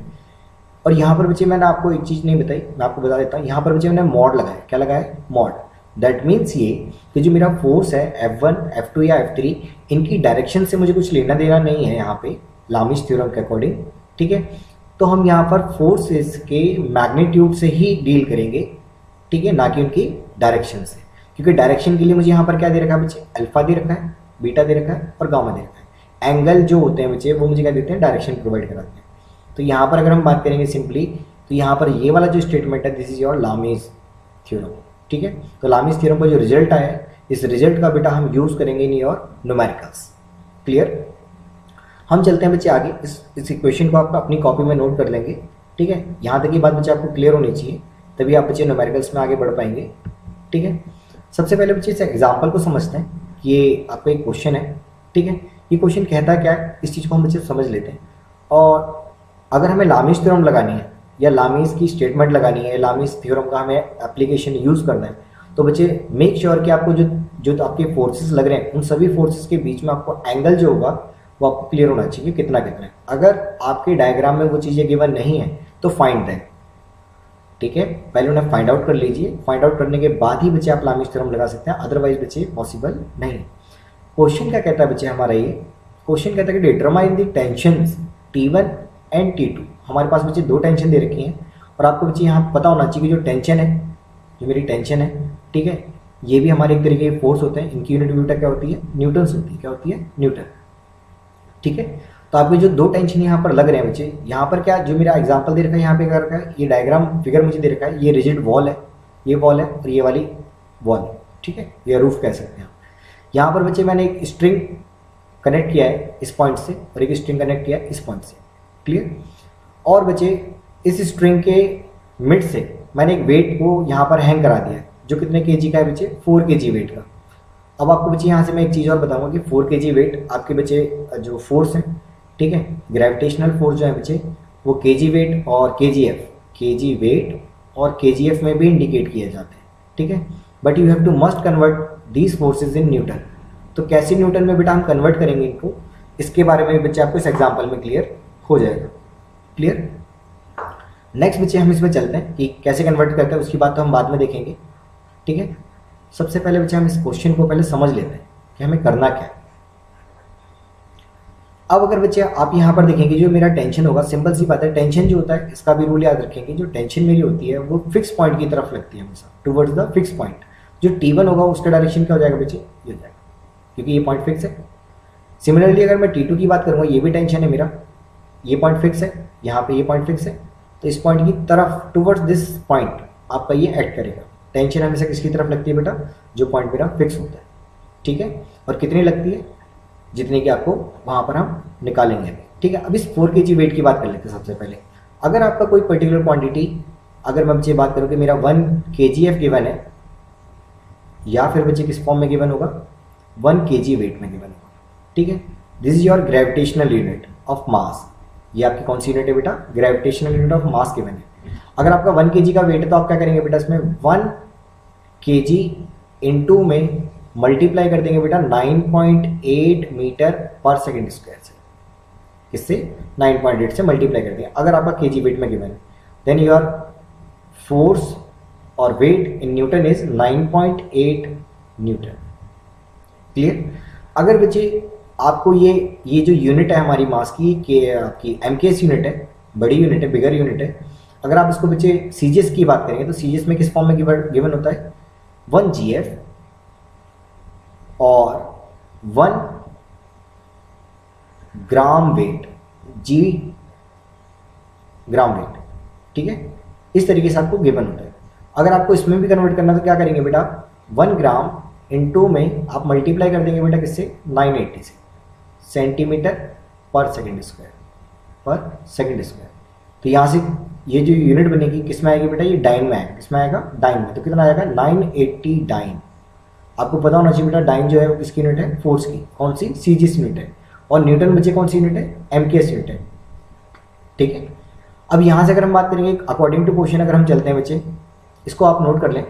और यहाँ पर बच्चे मैंने आपको एक चीज़ नहीं बताई, मैं आपको बता देता हूँ। यहाँ पर बच्चे मैंने मॉड लगाया। क्या लगाया? मॉड। दैट मीन्स ये कि जो मेरा फोर्स है F1, F2 या F3, इनकी डायरेक्शन से मुझे कुछ लेना देना नहीं है यहाँ पे लामिश थ्योरम के अकॉर्डिंग, ठीक है। तो हम यहाँ पर फोर्सेस के मैग्नीट्यूड से ही डील करेंगे, ठीक है, ना कि उनकी डायरेक्शन से, क्योंकि डायरेक्शन के लिए मुझे यहाँ पर क्या दे रखा है बच्चे, अल्फा दे रखा है, बीटा दे रखा है और गामा दे रखा है। एंगल जो होते हैं बच्चे वो मुझे क्या देते हैं, डायरेक्शन प्रोवाइड कराते हैं। तो यहाँ पर अगर हम बात करेंगे सिंपली, तो यहाँ पर ये वाला जो स्टेटमेंट है, this is your Lami's theorem, ठीक है। तो लामीज थ्योरम का जो रिजल्ट आया है, इस रिजल्ट का बेटा हम यूज करेंगे इन योर न्यूमेरिकल्स। क्लियर। हम चलते हैं बच्चे आगे, इस इक्वेशन को आप अपनी कॉपी में नोट कर लेंगे, ठीक है। यहाँ तक की बात बच्चे आपको क्लियर होनी चाहिए, तभी आप बच्चे न्यूमेरिकल्स में आगे बढ़ पाएंगे, ठीक है। सबसे पहले बच्चे इस एग्जाम्पल को समझते हैं। ये आपका एक क्वेश्चन है, ठीक है। ये क्वेश्चन कहता है क्या है, इस चीज़ को हम बच्चे समझ लेते हैं। और अगर हमें लामीज थ्योरम लगानी है या लामीज की स्टेटमेंट लगानी है, लामीज थ्योरम का हमें एप्लीकेशन यूज़ करना है, तो बच्चे मेक श्योर कि आपको जो आपके फोर्सेस लग रहे हैं, उन सभी फोर्सेस के बीच में आपको एंगल जो होगा वो आपको क्लियर होना चाहिए कितना कितना है। अगर आपके डायग्राम में वो चीज़ें गिवन नहीं है तो फाइंड दैट, ठीक है। पहले उन्हें फाइंड आउट कर लीजिए, फाइंड आउट करने के बाद ही बच्चे आप लामीज थ्योरम लगा सकते हैं, अदरवाइज बच्चे पॉसिबल नहीं। क्वेश्चन क्या कहता है बच्चे हमारा, ये क्वेश्चन कहता है कि determine the tensions T1 and T2। हमारे पास बच्चे दो टेंशन दे रखी हैं और आपको बच्चे यहाँ पता होना चाहिए कि जो टेंशन है, जो मेरी टेंशन है, ठीक है, ये भी हमारे एक तरीके के फोर्स होते हैं। इनकी यूनिट बेटा क्या होती है, न्यूटन्स होती है। क्या होती है, न्यूटन, ठीक है। तो आपके जो दो टेंशन यहाँ पर लग रहे हैं बच्चे, यहाँ पर क्या जो मेरा एग्जाम्पल दे रखा है, यहाँ पे क्या रखा है, ये डायग्राम फिगर मुझे दे रखा है, ये रिजिड वॉल है, ये वॉल है और ये वाली वॉल है, ठीक है, ये रूफ कह सकते हैं। यहाँ पर बच्चे मैंने एक स्ट्रिंग कनेक्ट किया है इस पॉइंट से और एक स्ट्रिंग कनेक्ट किया है इस पॉइंट से, क्लियर। और बच्चे इस स्ट्रिंग के मिड से मैंने एक वेट को यहाँ पर हैंग करा दिया है, जो कितने केजी का है बच्चे, 4 kg वेट का। अब आपको बच्चे यहाँ से मैं एक चीज़ और बताऊंगा कि 4 kg वेट आपके बच्चे जो फोर्स है, ठीक है, ग्रेविटेशनल फोर्स जो है बच्चे, वो kg वेट और kg वेट और kgf में भी इंडिकेट किए जाते हैं, ठीक है। But you have to must convert these forces in newton. तो कैसे न्यूटन में बेटा हम कन्वर्ट करेंगे इनको, इसके बारे में बच्चे आपको इस एग्जाम्पल में क्लियर हो जाएगा, क्लियर। नेक्स्ट बच्चे हम इसमें चलते हैं कि कैसे कन्वर्ट करते हैं, उसकी बात तो हम बाद में देखेंगे, ठीक है। सबसे पहले बच्चे हम इस क्वेश्चन को पहले समझ लेते हैं कि हमें करना क्या है। अब अगर बच्चे आप यहाँ पर देखेंगे, जो मेरा टेंशन होगा, सिंपल सी बात है, टेंशन जो होता है इसका भी रूल याद रखेंगे, जो टेंशन मेरी होती है वो फिक्स पॉइंट की तरफ लगती है हमेशा, टुवर्ड्स द फिक्स पॉइंट। जो T1 होगा उसका डायरेक्शन क्या हो जाएगा बच्चे, ये हो जाएगा, क्योंकि ये पॉइंट फिक्स है। सिमिलरली अगर मैं T2 की बात करूँगा, ये भी टेंशन है मेरा, ये पॉइंट फिक्स है, यहाँ पे ये पॉइंट फिक्स है, तो इस पॉइंट की तरफ टुवर्ड्स दिस पॉइंट आपका ये एक्ट करेगा। टेंशन हमेशा किसकी तरफ लगती है बेटा, जो पॉइंट मेरा फिक्स होता है, ठीक है। और कितनी लगती है, जितने की आपको वहाँ पर हम निकालेंगे, ठीक है। अब इस 4 kg वेट की बात कर लेते हैं। सबसे पहले अगर आपका कोई पर्टिकुलर क्वांटिटी, अगर मैं बच्चे बात करूँ कि मेरा 1 kgf गिवन है, या फिर बच्चे किस फॉर्म में गिवन होगा, 1 kg वेट में गिवन होगा, ठीक है। This is your gravitational unit of mass. ये आपकी कौन सी यूनिट है बेटा, gravitational unit of mass given है। अगर आपका 1 kg का वेट है तो आप क्या करेंगे बेटा, इसमें 1 kg इंटू में मल्टीप्लाई कर देंगे बेटा 9.8 मीटर पर सेकेंड स्क्वायर से। इससे 9.8 से मल्टीप्लाई कर देंगे अगर आपका kg वेट में गिवन है। देन योर फोर्स और weight in newton is 9.8 newton, clear. अगर बच्चे आपको ये जो यूनिट है हमारी मास की, आपकी MKS यूनिट है, बड़ी यूनिट है, बिगर यूनिट है। अगर आप इसको बच्चे CGS की बात करेंगे तो CGS में किस फॉर्म में गिवन होता है, 1 GF और 1 gram weight, G gram weight, ठीक है। इस तरीके से आपको गिवन होता है। अगर आपको इसमें भी कन्वर्ट करना तो क्या करेंगे बेटा, 1 ग्राम इंटू में आप मल्टीप्लाई कर देंगे बेटा किससे, 980 से, सेंटीमीटर पर सेकेंड स्क्वायर। तो यहाँ से ये जो यूनिट बनेगी किस में आएगी बेटा, ये डाइन में आएगा। किस में आएगा, डाइन में। तो कितना आएगा, 980 डाइन। आपको पता होना चाहिए बेटा, डाइन जो है वो किसकी यूनिट है, फोर्स की। कौन सी, CGS यूनिट है। और न्यूटन बच्चे कौन सी यूनिट है, MKS यूनिट है, ठीक है। अब यहाँ से अगर हम बात करेंगे अकॉर्डिंग टू क्वेश्चन, अगर हम चलते हैं बच्चे, इसको आप नोट कर लें,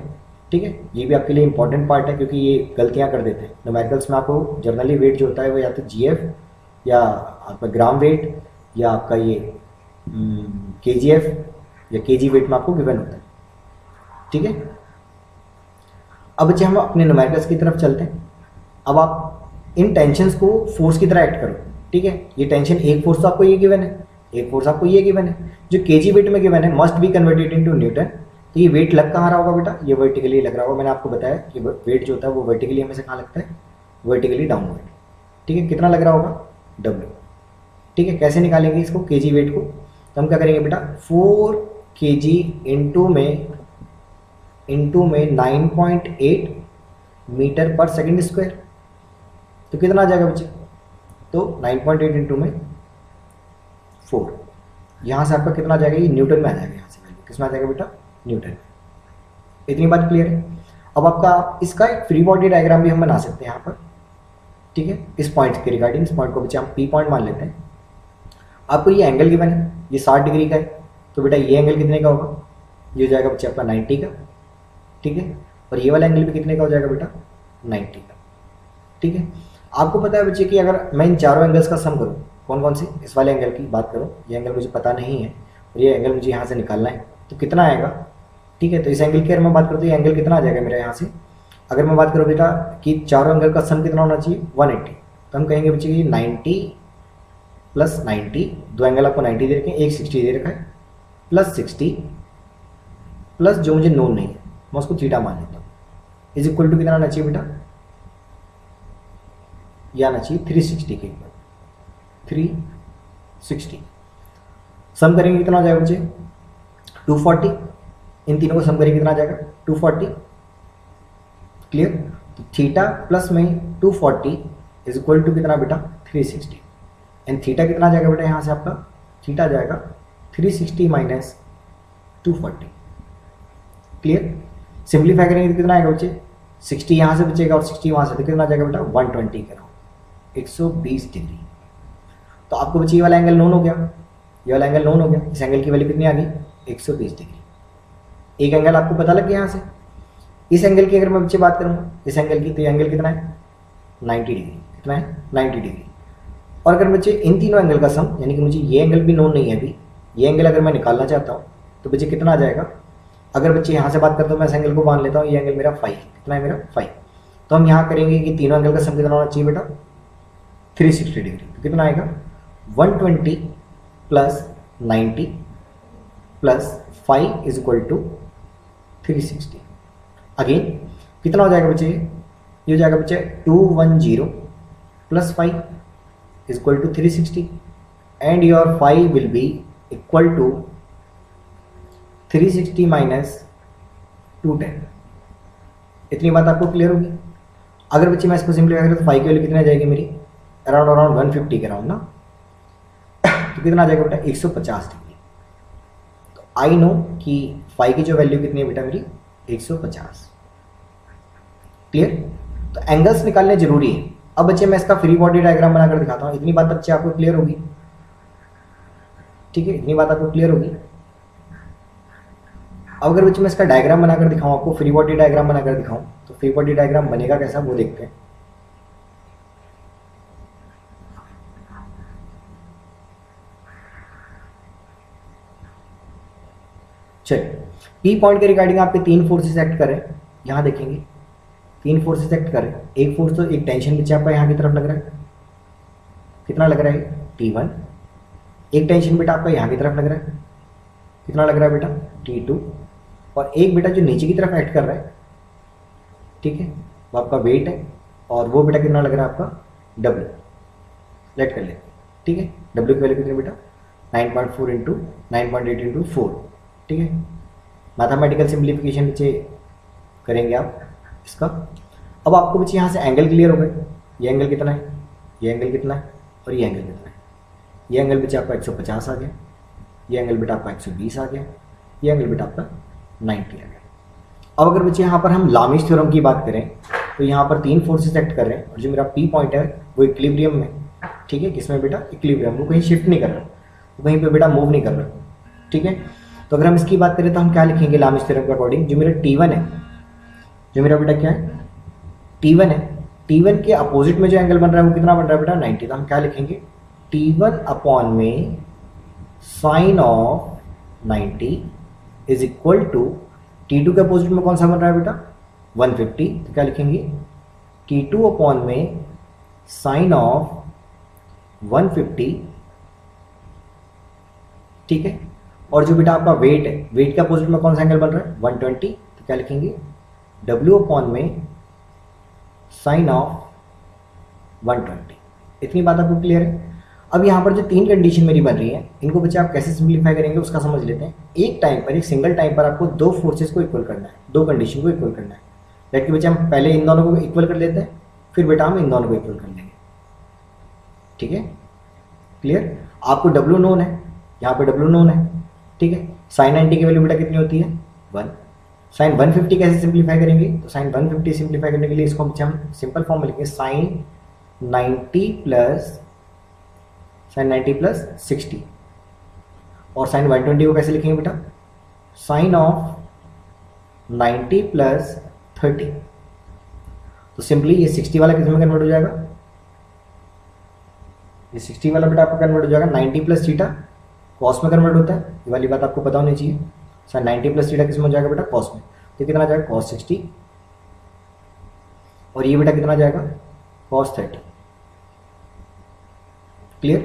ठीक है। ये भी आपके लिए इंपॉर्टेंट पार्ट है क्योंकि ये गलतियाँ कर देते हैं न्यूमेरिकल्स में। आपको जनरली वेट जो होता है वो या तो GF या आपका ग्राम वेट या आपका ये KGF या KG वेट में आपको गिवन होता है, ठीक है। अब बच्चे हम अपने न्यूमेरिकल्स की तरफ चलते हैं। अब आप इन टेंशन्स को फोर्स की तरह ऐड करो, ठीक है। ये टेंशन, एक फोर्स तो आपको ये गिवन है, एक फोर्स आपको ये गिवन है। जो KG वेट में गिवन है must be converted into Newton. तो ये वेट लग कहाँ रहा होगा बेटा, ये वर्टिकली लग रहा होगा। मैंने आपको बताया कि वेट जो होता है वो वर्टिकली हमेशा कहाँ लगता है, वर्टिकली डाउनवर्ड। ठीक है, कितना लग रहा होगा, W। ठीक है, कैसे निकालेंगे इसको केजी वेट को, तो हम क्या करेंगे बेटा, 4 kg इंटू में 9.8 मीटर पर सेकेंड स्क्वायर। तो कितना आ जाएगा बच्चे, तो 9.8 इंटू में 4, यहाँ से आपका कितना आ जाएगा, ये न्यूटन में आ जाएगा। यहाँ से वैल्यू किसमें आ जाएगा बेटा, न्यूटन। इतनी बात क्लियर है। अब आपका इसका एक फ्री बॉडी डायग्राम भी हम बना सकते हैं यहाँ पर। ठीक है, इस पॉइंट के रिगार्डिंग, इस पॉइंट को बच्चे हम पी पॉइंट मान लेते हैं। आपको ये एंगल गिवन है, ये 60 डिग्री का है, तो बेटा ये एंगल कितने का होगा, ये हो जाएगा बच्चे आपका 90 का। ठीक है, और ये वाला एंगल भी कितने का हो जाएगा बेटा, 90 का। ठीक है, आपको पता है बच्चे कि अगर मैं इन चारों एंगल्स का सम करूँ, कौन कौन से, इस वाले एंगल की बात करूँ, ये एंगल मुझे पता नहीं है और ये एंगल मुझे यहाँ से निकालना है, तो कितना आएगा। ठीक है, तो इस एंगल की अगर मैं बात करूँ तो ये एंगल कितना आ जाएगा मेरा यहाँ से, अगर मैं बात करूँ बेटा कि चारों एंगल का सम कितना होना चाहिए, 180, तो हम कहेंगे बच्चे कि 90 प्लस 90, दो एंगल आपको 90 दे रखे हैं, एक 60 दे रखा है, प्लस 60 प्लस जो मुझे नोन नहीं है मैं उसको थीटा मान लेता हूँ, इज इक्वल टू कितना आना चाहिए बेटा, यह आना चाहिए 360 के ऊपर, 360। सम करेंगे कितना हो जाएगा बच्चे, 240। इन तीनों को सम करेंगे कितना आ जाएगा, 240। क्लियर, तो थीटा प्लस में 240 इज इक्वल टू कितना बेटा, 360। एंड थीटा कितना आ जाएगा बेटा, यहाँ से आपका थीटा आ जाएगा 360 माइनस 240। क्लियर, सिंप्लीफाई करेंगे तो कितना आएगा बच्चे, 60 यहाँ से बचेगा और 60 वहाँ से, तो कितना आ जाएगा बेटा 120 करो, 120 डिग्री। तो आपको बच्चे ये वाला एंगल नोन हो गया, ये वाला एंगल नोन हो गया, इस एंगल की वैल्यू कितनी आ गई, 120 डिग्री। एक एंगल आपको पता लग गया यहाँ से। इस एंगल की अगर मैं बच्चे बात करूँगा, इस एंगल की, तो ये एंगल कितना है, 90 डिग्री। कितना है, 90 डिग्री। और अगर बच्चे इन तीनों एंगल का सम, यानी कि मुझे ये एंगल भी नोन नहीं है अभी, ये एंगल अगर मैं निकालना चाहता हूँ तो बच्चे कितना आ जाएगा, अगर बच्चे यहाँ से बात करता हूँ मैं इस एंगल को मान लेता हूँ, ये एंगल मेरा 5, कितना है मेरा 5, तो हम यहाँ करेंगे कि तीनों एंगल का सम कितना होना चाहिए बेटा, 360 डिग्री। तो कितना आएगा, 120 plus 90 plus 5 is equal to 360। Again कितना हो जाएगा बच्चे, ये हो जाएगा बच्चे 210 plus 5 is equal to 360 and your 5 will be equal to 360 minus 210। इतनी बात आपको क्लियर होगी। अगर बच्चे मैं इसको सिंपलीफाई करूँ तो 5 की वैल्यू कितनी आ जाएगी मेरी, अराउंड 150 के अराउंड ना, तो कितना आ जाएगा बेटा 150 डिग्री। तो आई नो कि 5 की जो वैल्यू कितनी है बेटा मेरी 150। क्लियर, तो एंगल्स निकालने जरूरी है। अब बच्चे मैं इसका फ्री बॉडी डायग्राम बनाकर दिखाता हूँ, इतनी बात बच्चे आपको क्लियर होगी। ठीक है, इतनी बात आपको क्लियर होगी। अब अगर बच्चे मैं इसका डायग्राम बनाकर दिखाऊं आपको, फ्री बॉडी डायग्राम बनाकर दिखाऊं, तो फ्री बॉडी डायग्राम बनेगा कैसा वो देखते हैं। चलिए, पी पॉइंट के रिगार्डिंग आपके 3 फोर्सेस एक्ट कर रहे हैं, यहाँ देखेंगे 3 फोर्सेस एक्ट कर रहे हैं। एक फोर्स तो एक टेंशन बच्चे आपका यहाँ की तरफ लग रहा है, कितना लग रहा है T1। एक टेंशन बेटा आपका यहाँ की तरफ लग रहा है, कितना लग रहा है बेटा T2। और एक बेटा जो नीचे की तरफ एक्ट कर रहा है, ठीक है, वो आपका वेट है, और वो बेटा कितना लग रहा है आपका W। लेट कर लेते हैं, ठीक है, W की वैल्यू कितनी बेटा 9.4 इंटू 9.8 इंटू 4। ठीक है, मैथमेटिकल सिंप्लीफिकेशन बच्चे करेंगे आप इसका। अब आपको बच्चे यहाँ से एंगल क्लियर हो गए, ये एंगल कितना है, ये एंगल कितना है, और ये एंगल कितना है। ये एंगल बेटा आपका 150 आ गया, ये एंगल बेटा आपका 120 आ गया, ये एंगल बेटा आपका 90 आ गया। अब अगर बच्चे यहाँ पर हम लामिश थ्योरम की बात करें, तो यहाँ पर 3 फोर्सेस एक्ट कर रहे हैं, और जो मेरा पी पॉइंट है वो इक्विलिब्रियम में, ठीक है, किसमें बेटा इक्विलिब्रियम, वो कहीं शिफ्ट नहीं कर रहा, वो कहीं पे बेटा मूव नहीं कर रहा। ठीक है, तो अगर हम इसकी बात करें तो हम क्या लिखेंगे लामिश थ्योरम के अकॉर्डिंग, जो मेरा T1 है, जो मेरा बेटा क्या है T1 है, T1 के अपोजिट में जो एंगल बन रहा है वो कितना बन रहा है बेटा 90। तो हम क्या लिखेंगे T1 अपॉन में sine of 90 is equal to T2 के अपोजिट में कौन सा बन रहा है बेटा 150। तो क्या लिखेंगे T2 अपॉन में साइन ऑफ 150। ठीक है, और जो बेटा आपका वेट है, वेट के अपोजिट में कौन सा एंगल बन रहा है 120, तो क्या लिखेंगे W अपॉन में साइन ऑफ 120। इतनी बात आपको क्लियर है। अब यहाँ पर जो तीन कंडीशन मेरी बन रही है, इनको बच्चे आप कैसे सिंप्लीफाई करेंगे उसका समझ लेते हैं। एक टाइम पर, एक सिंगल टाइम पर आपको दो फोर्सेस को इक्वल करना है, दो कंडीशन को इक्वल करना है। लेट के बच्चे हम पहले इन दोनों को इक्वल कर लेते हैं, फिर बेटा हम इन दोनों को इक्वल कर लेंगे। ठीक है, क्लियर। आपको W नोन है, यहाँ पे W नोन है, ठीक है। साइन 90 की वैल्यू बेटा कितनी होती है 1। साइन 150 कैसे सिंप्लीफाई करेंगे, तो साइन 150 सिंप्लीफाई करने के लिए इसको हम सिंपल फॉर्म में लिखेंगे साइन 90 प्लस 60। और साइन 120 को कैसे लिखेंगे बेटा, साइन ऑफ 90 प्लस 30। तो सिंपली ये 60 वाला किस में कन्वर्ट हो जाएगा, ये 60 वाला बेटा आपका कन्वर्ट हो जाएगा 90 प्लस थीटा, कॉस में कन्वर्ट होता है, ये वाली बात आपको पता होनी चाहिए। साइन 90 प्लस थीटा किस में हो जाएगा बेटा, कॉस में। तो कितना आ जाएगा कॉस 60, और ये बेटा कितना आ जाएगा कॉस 30। क्लियर।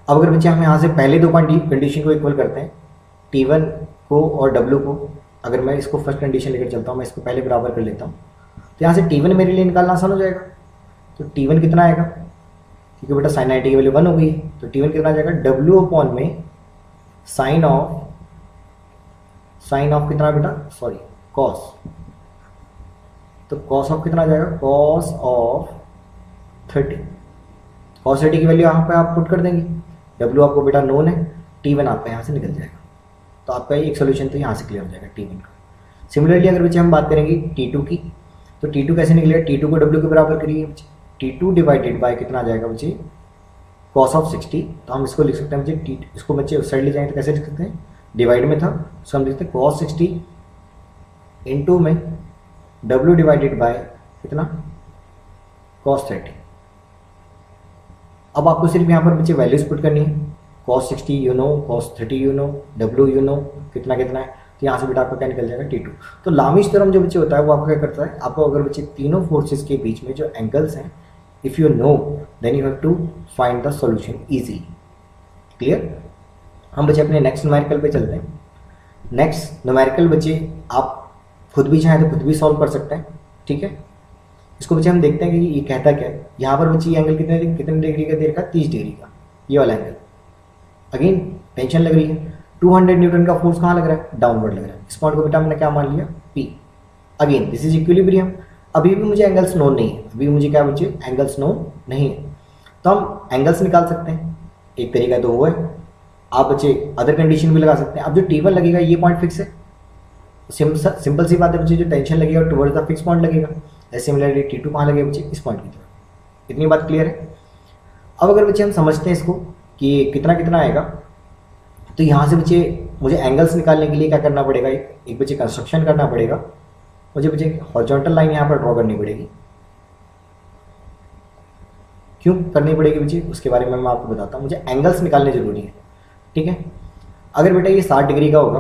अब अगर बच्चे हम यहाँ से पहले दो कंडीशन को इक्वल करते हैं, T1 को और W को, अगर मैं इसको फर्स्ट कंडीशन लेकर चलता हूँ, मैं इसको पहले बराबर कर लेता हूँ, तो यहाँ से T1 मेरे लिए निकालना आसान हो जाएगा। तो T1 कितना आएगा, क्योंकि बेटा साइन 90 की वैल्यू 1 हो गई, तो T1 कितना आ जाएगा W अपॉन में साइन ऑफ कितना बेटा, सॉरी कॉस। तो कॉस ऑफ कितना आ जाएगा, कॉस ऑफ 30। कॉस 30 की वैल्यू यहाँ पे आप पुट कर देंगे, W आपको बेटा नोन है, T1 आपका यहाँ से निकल जाएगा। तो आपका एक सोल्यूशन तो यहाँ से क्लियर हो जाएगा T1 का। सिमिलरली अगर बच्चे हम बात करेंगे T2 की, तो T2 कैसे निकलेगा, T2 को W के बराबर करिए बच्चे, T2 डिवाइडेड बाय कितना आ जाएगा बच्चे कॉस ऑफ 60। तो हम इसको लिख सकते हैं बच्चे, इसको बच्चे उस साइड ले जाएंगे तो कैसे लिख सकते हैं, डिवाइड में था, उसको हम लिखते हैं कॉस 60 इंटू में W डिवाइडेड बाय कितना कॉस 30। अब आपको सिर्फ यहाँ पर बच्चे वैल्यूज पुट करनी है, cos 60 you know, cos 30 you know, W you know कितना कितना है, तो यहाँ से बेटा आपका क्या निकल जाएगा T2। तो लामिश थ्योरम जो बच्चे होता है वो आपको क्या करता है, आपको अगर बच्चे तीनों फोर्सेस के बीच में जो एंगल्स हैं, if you know then you have to find the solution easily. Clear. हम बच्चे अपने नेक्स्ट न्यूमेरिकल पे चलते हैं। नेक्स्ट न्यूमेरिकल बच्चे आप खुद भी चाहें तो खुद भी सॉल्व कर सकते हैं, ठीक है। इसको बच्चे हम देखते हैं कि ये कहता क्या है। यहाँ पर बच्चे ये एंगल कितने डिग्री का दे रखा है, 30 डिग्री का, ये वाला एंगल। अगेन टेंशन लग रही है, 200 न्यूटन का फोर्स कहाँ लग रहा है, डाउनवर्ड लग रहा है। इस पॉइंट को बेटा हमने क्या मान लिया, P। Again this is equilibrium. अभी भी मुझे एंगल्स नोन नहीं है, अभी मुझे क्या बच्चे एंगल्स नोन नहीं है, तो हम एंगल्स निकाल सकते हैं। एक तरीका तो वो है, आप बच्चे अदर कंडीशन भी लगा सकते हैं। अब जो T1 लगेगा ये पॉइंट फिक्स है, सिंपल सी बात है बच्चे, जो टेंशन लगेगा टुवर्ड्स द फिक्स पॉइंट लगेगा। सिमिलरली T2 कहाँ लगेगा बच्चे, इस पॉइंट की तरफ। इतनी बात क्लियर है। अब अगर बच्चे हम समझते हैं इसको कि कितना कितना आएगा, तो यहाँ से बच्चे मुझे एंगल्स निकालने के लिए क्या करना पड़ेगा, एक बच्चे कंस्ट्रक्शन करना पड़ेगा। मुझे बच्चे हॉरिजॉन्टल लाइन यहाँ पर ड्रॉ करनी पड़ेगी। क्यों करनी पड़ेगी बच्चे, उसके बारे में मैं आपको बताता हूँ। मुझे एंगल्स निकालने जरूरी है, ठीक है। अगर बेटा ये 60 डिग्री का होगा,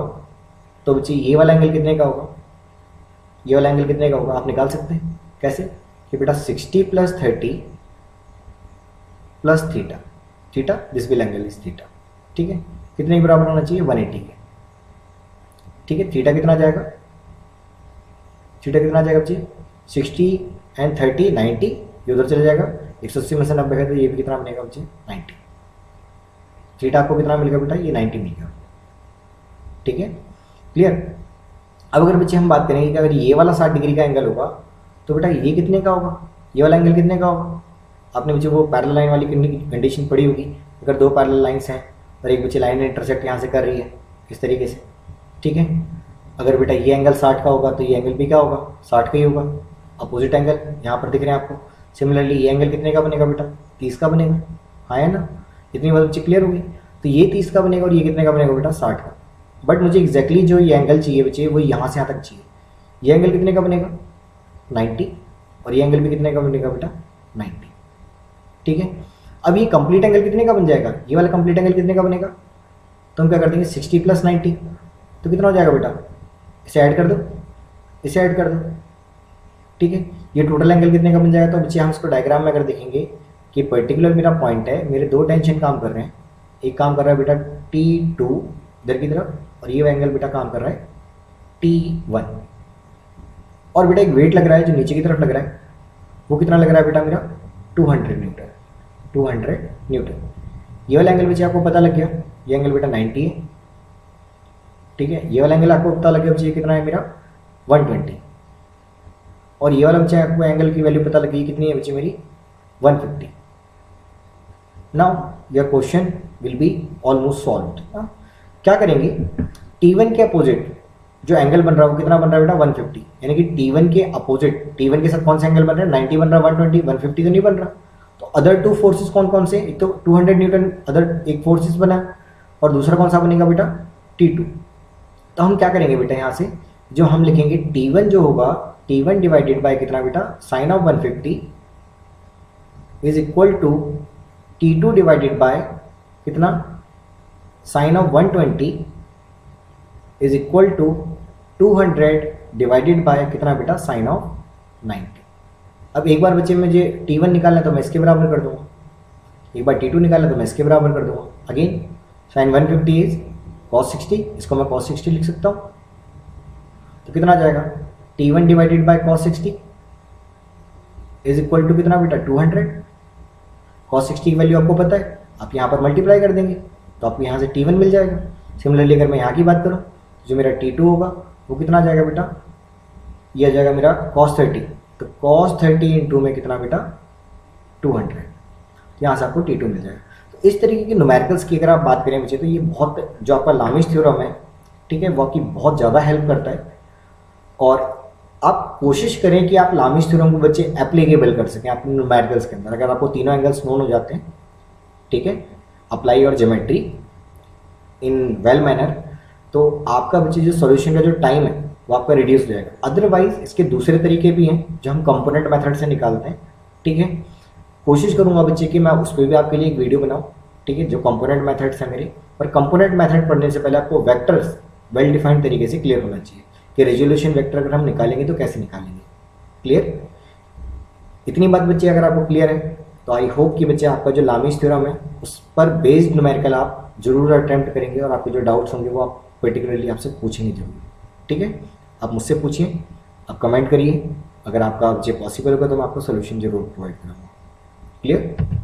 तो बच्चे ये वाला एंगल कितने का होगा, ये वाला एंगल कितने का होगा, आप निकाल सकते हैं। कैसे, कि बेटा 60 plus 30 plus theta, theta this will angle is theta, ठीक है। कितने के बराबर होना चाहिए, 180 के, ठीक है। थीटा कितना जाएगा, थीटा कितना आ जाएगा बच्चे 60 एंड 30 90, ये उधर चले जाएगा। 180 में से 90 है तो ये भी कितना बनेगा बच्चे 90। थीटा आपको कितना मिलेगा बेटा, ये 90 मिलेगा, ठीक है। क्लियर। अब अगर बच्चे हम बात करेंगे कि अगर ये वाला 60 डिग्री का एंगल होगा, तो बेटा ये कितने का होगा, ये वाला एंगल कितने का होगा। आपने बच्चे वो पैरेलल लाइन वाली कंडीशन पढ़ी होगी, अगर दो पैरेलल लाइन्स हैं और एक बच्चे लाइन इंटरसेक्ट यहाँ से कर रही है इस तरीके से, ठीक है। अगर बेटा ये एंगल 60 का होगा तो ये एंगल भी क्या होगा, 60 का ही होगा। अपोजिट एंगल यहाँ पर दिख रहे हैं आपको। सिमिलरली ये एंगल कितने का बनेगा बेटा, 30 का बनेगा, हाँ है ना। इतनी बात बच्चे क्लियर होगी। तो ये 30 का बनेगा और ये कितने का बनेगा बेटा, 60 का। बट मुझे एग्जैक्टली जो ये एंगल चाहिए बच्चे, वो यहाँ से यहाँ तक चाहिए। ये एंगल कितने का बनेगा, 90, और ये एंगल भी कितने का बनेगा बेटा, 90, ठीक है। अब ये कंप्लीट एंगल कितने का बन जाएगा, ये वाला कंप्लीट एंगल कितने का बनेगा, तो हम क्या कर देंगे 60 प्लस 90, तो कितना हो जाएगा बेटा, इसे ऐड कर दो, इसे ऐड कर दो, ठीक है। ये टोटल एंगल कितने का बन जाएगा। तो बच्चे हम इसको डायग्राम में अगर देखेंगे कि पर्टिकुलर मेरा पॉइंट है, मेरे दो टेंशन काम कर रहे हैं। एक काम कर रहा है बेटा T2 इधर की तरफ, और ये एंगल बेटा काम कर रहा है T1। और बेटा एक वेट लग रहा है जो नीचे की तरफ लग रहा है, वो कितना लग रहा है बेटा मेरा 200 न्यूटन, 200 न्यूटन। ये वाला एंगल बच्चे आपको पता लग गया, ये एंगल बेटा 90 है, ठीक है। ये वाला एंगल आपको पता लग गया बच्चे कितना है मेरा 120, और ये वाला बच्चे आपको एंगल की वैल्यू पता लगी कितनी है बच्चे मेरी 150। Now your question will be almost solved. क्या करेंगे, T1 के अपोजिट जो एंगल बन रहा है वो कितना बन रहा है बेटा 150, यानी कि T1 के अपोजिट, T1 के साथ कौन सा एंगल बन रहा है 90 बन रहा है, 120, 150 तो नहीं बन रहा। तो अदर टू फोर्सेस कौन कौन से, एक तो 200 न्यूटन अदर एक फोर्सेस बना, और दूसरा कौन सा बनेगा बेटा T2। तो हम क्या करेंगे बेटा, यहाँ से जो हम लिखेंगे T1 जो होगा, T1 डिवाइडेड बाय कितना बेटा sine of 150 is equal to T2 divided by कितना sine of 120 is equal to 200 divided by कितना बेटा साइन ऑफ 90। अब एक बार बच्चे मुझे T1 निकालना है तो मैं इसके बराबर कर दूंगा, एक बार T2 निकालना है तो मैं इसके बराबर कर दूंगा। अगेन साइन 150 इज cos 60, इसको मैं cos 60 लिख सकता हूँ। तो कितना आ जाएगा T1 divided by cos 60 is equal to कितना बेटा 200। cos 60 की वैल्यू आपको पता है, आप यहाँ पर मल्टीप्लाई कर देंगे तो आपको यहाँ से T1 मिल जाएगा। सिमिलरली अगर मैं यहाँ की बात करूँ जो मेरा T2 होगा वो कितना आ जाएगा बेटा, ये आ जाएगा मेरा cos 30, तो cos 30 इंटू में कितना बेटा 200, यहाँ से आपको T2 मिल जाएगा। तो इस तरीके के न्यूमेरिकल्स की अगर आप बात करें बच्चे तो ये बहुत जो आपका लामिश थ्योरम है, ठीक है, वो आपकी बहुत ज़्यादा हेल्प करता है। और आप कोशिश करें कि आप लामिश थ्योरम को बच्चे एप्लीकेबल कर सकें अपने न्यूमेरिकल्स के अंदर। अगर आपको तीनों एंगल्स नोन हो जाते हैं, ठीक है, अप्लाई और ज्योमेट्री इन वेल मैनर, तो आपका बच्चे जो सॉल्यूशन का जो टाइम है वो आपका रिड्यूस हो जाएगा। अदरवाइज इसके दूसरे तरीके भी हैं जो हम कंपोनेंट मेथड से निकालते हैं, ठीक है। कोशिश करूंगा बच्चे कि मैं उस पर भी आपके लिए एक वीडियो बनाऊं, ठीक है, जो कंपोनेंट मेथड्स हैं मेरे। पर कंपोनेंट मेथड पढ़ने से पहले आपको वेक्टर्स वेल डिफाइंड तरीके से क्लियर होना चाहिए कि रेजोल्यूशन वेक्टर अगर हम निकालेंगे तो कैसे निकालेंगे। क्लियर, इतनी बात बच्चे अगर आपको क्लियर है तो आई होप कि बच्चे आपका जो लामिश थ्योरम है उस पर बेस्ड न्यूमेरिकल आप जरूर अटेम्प्ट करेंगे, और आपके जो डाउट्स होंगे वो आप पर्टिकुलरली आपसे पूछेंगे जरूर, ठीक है। आप मुझसे पूछिए, आप कमेंट करिए, अगर आपका बच्चे पॉसिबल होगा तो मैं आपको सोल्यूशन जरूर प्रोवाइड करूँगा। क्लियर।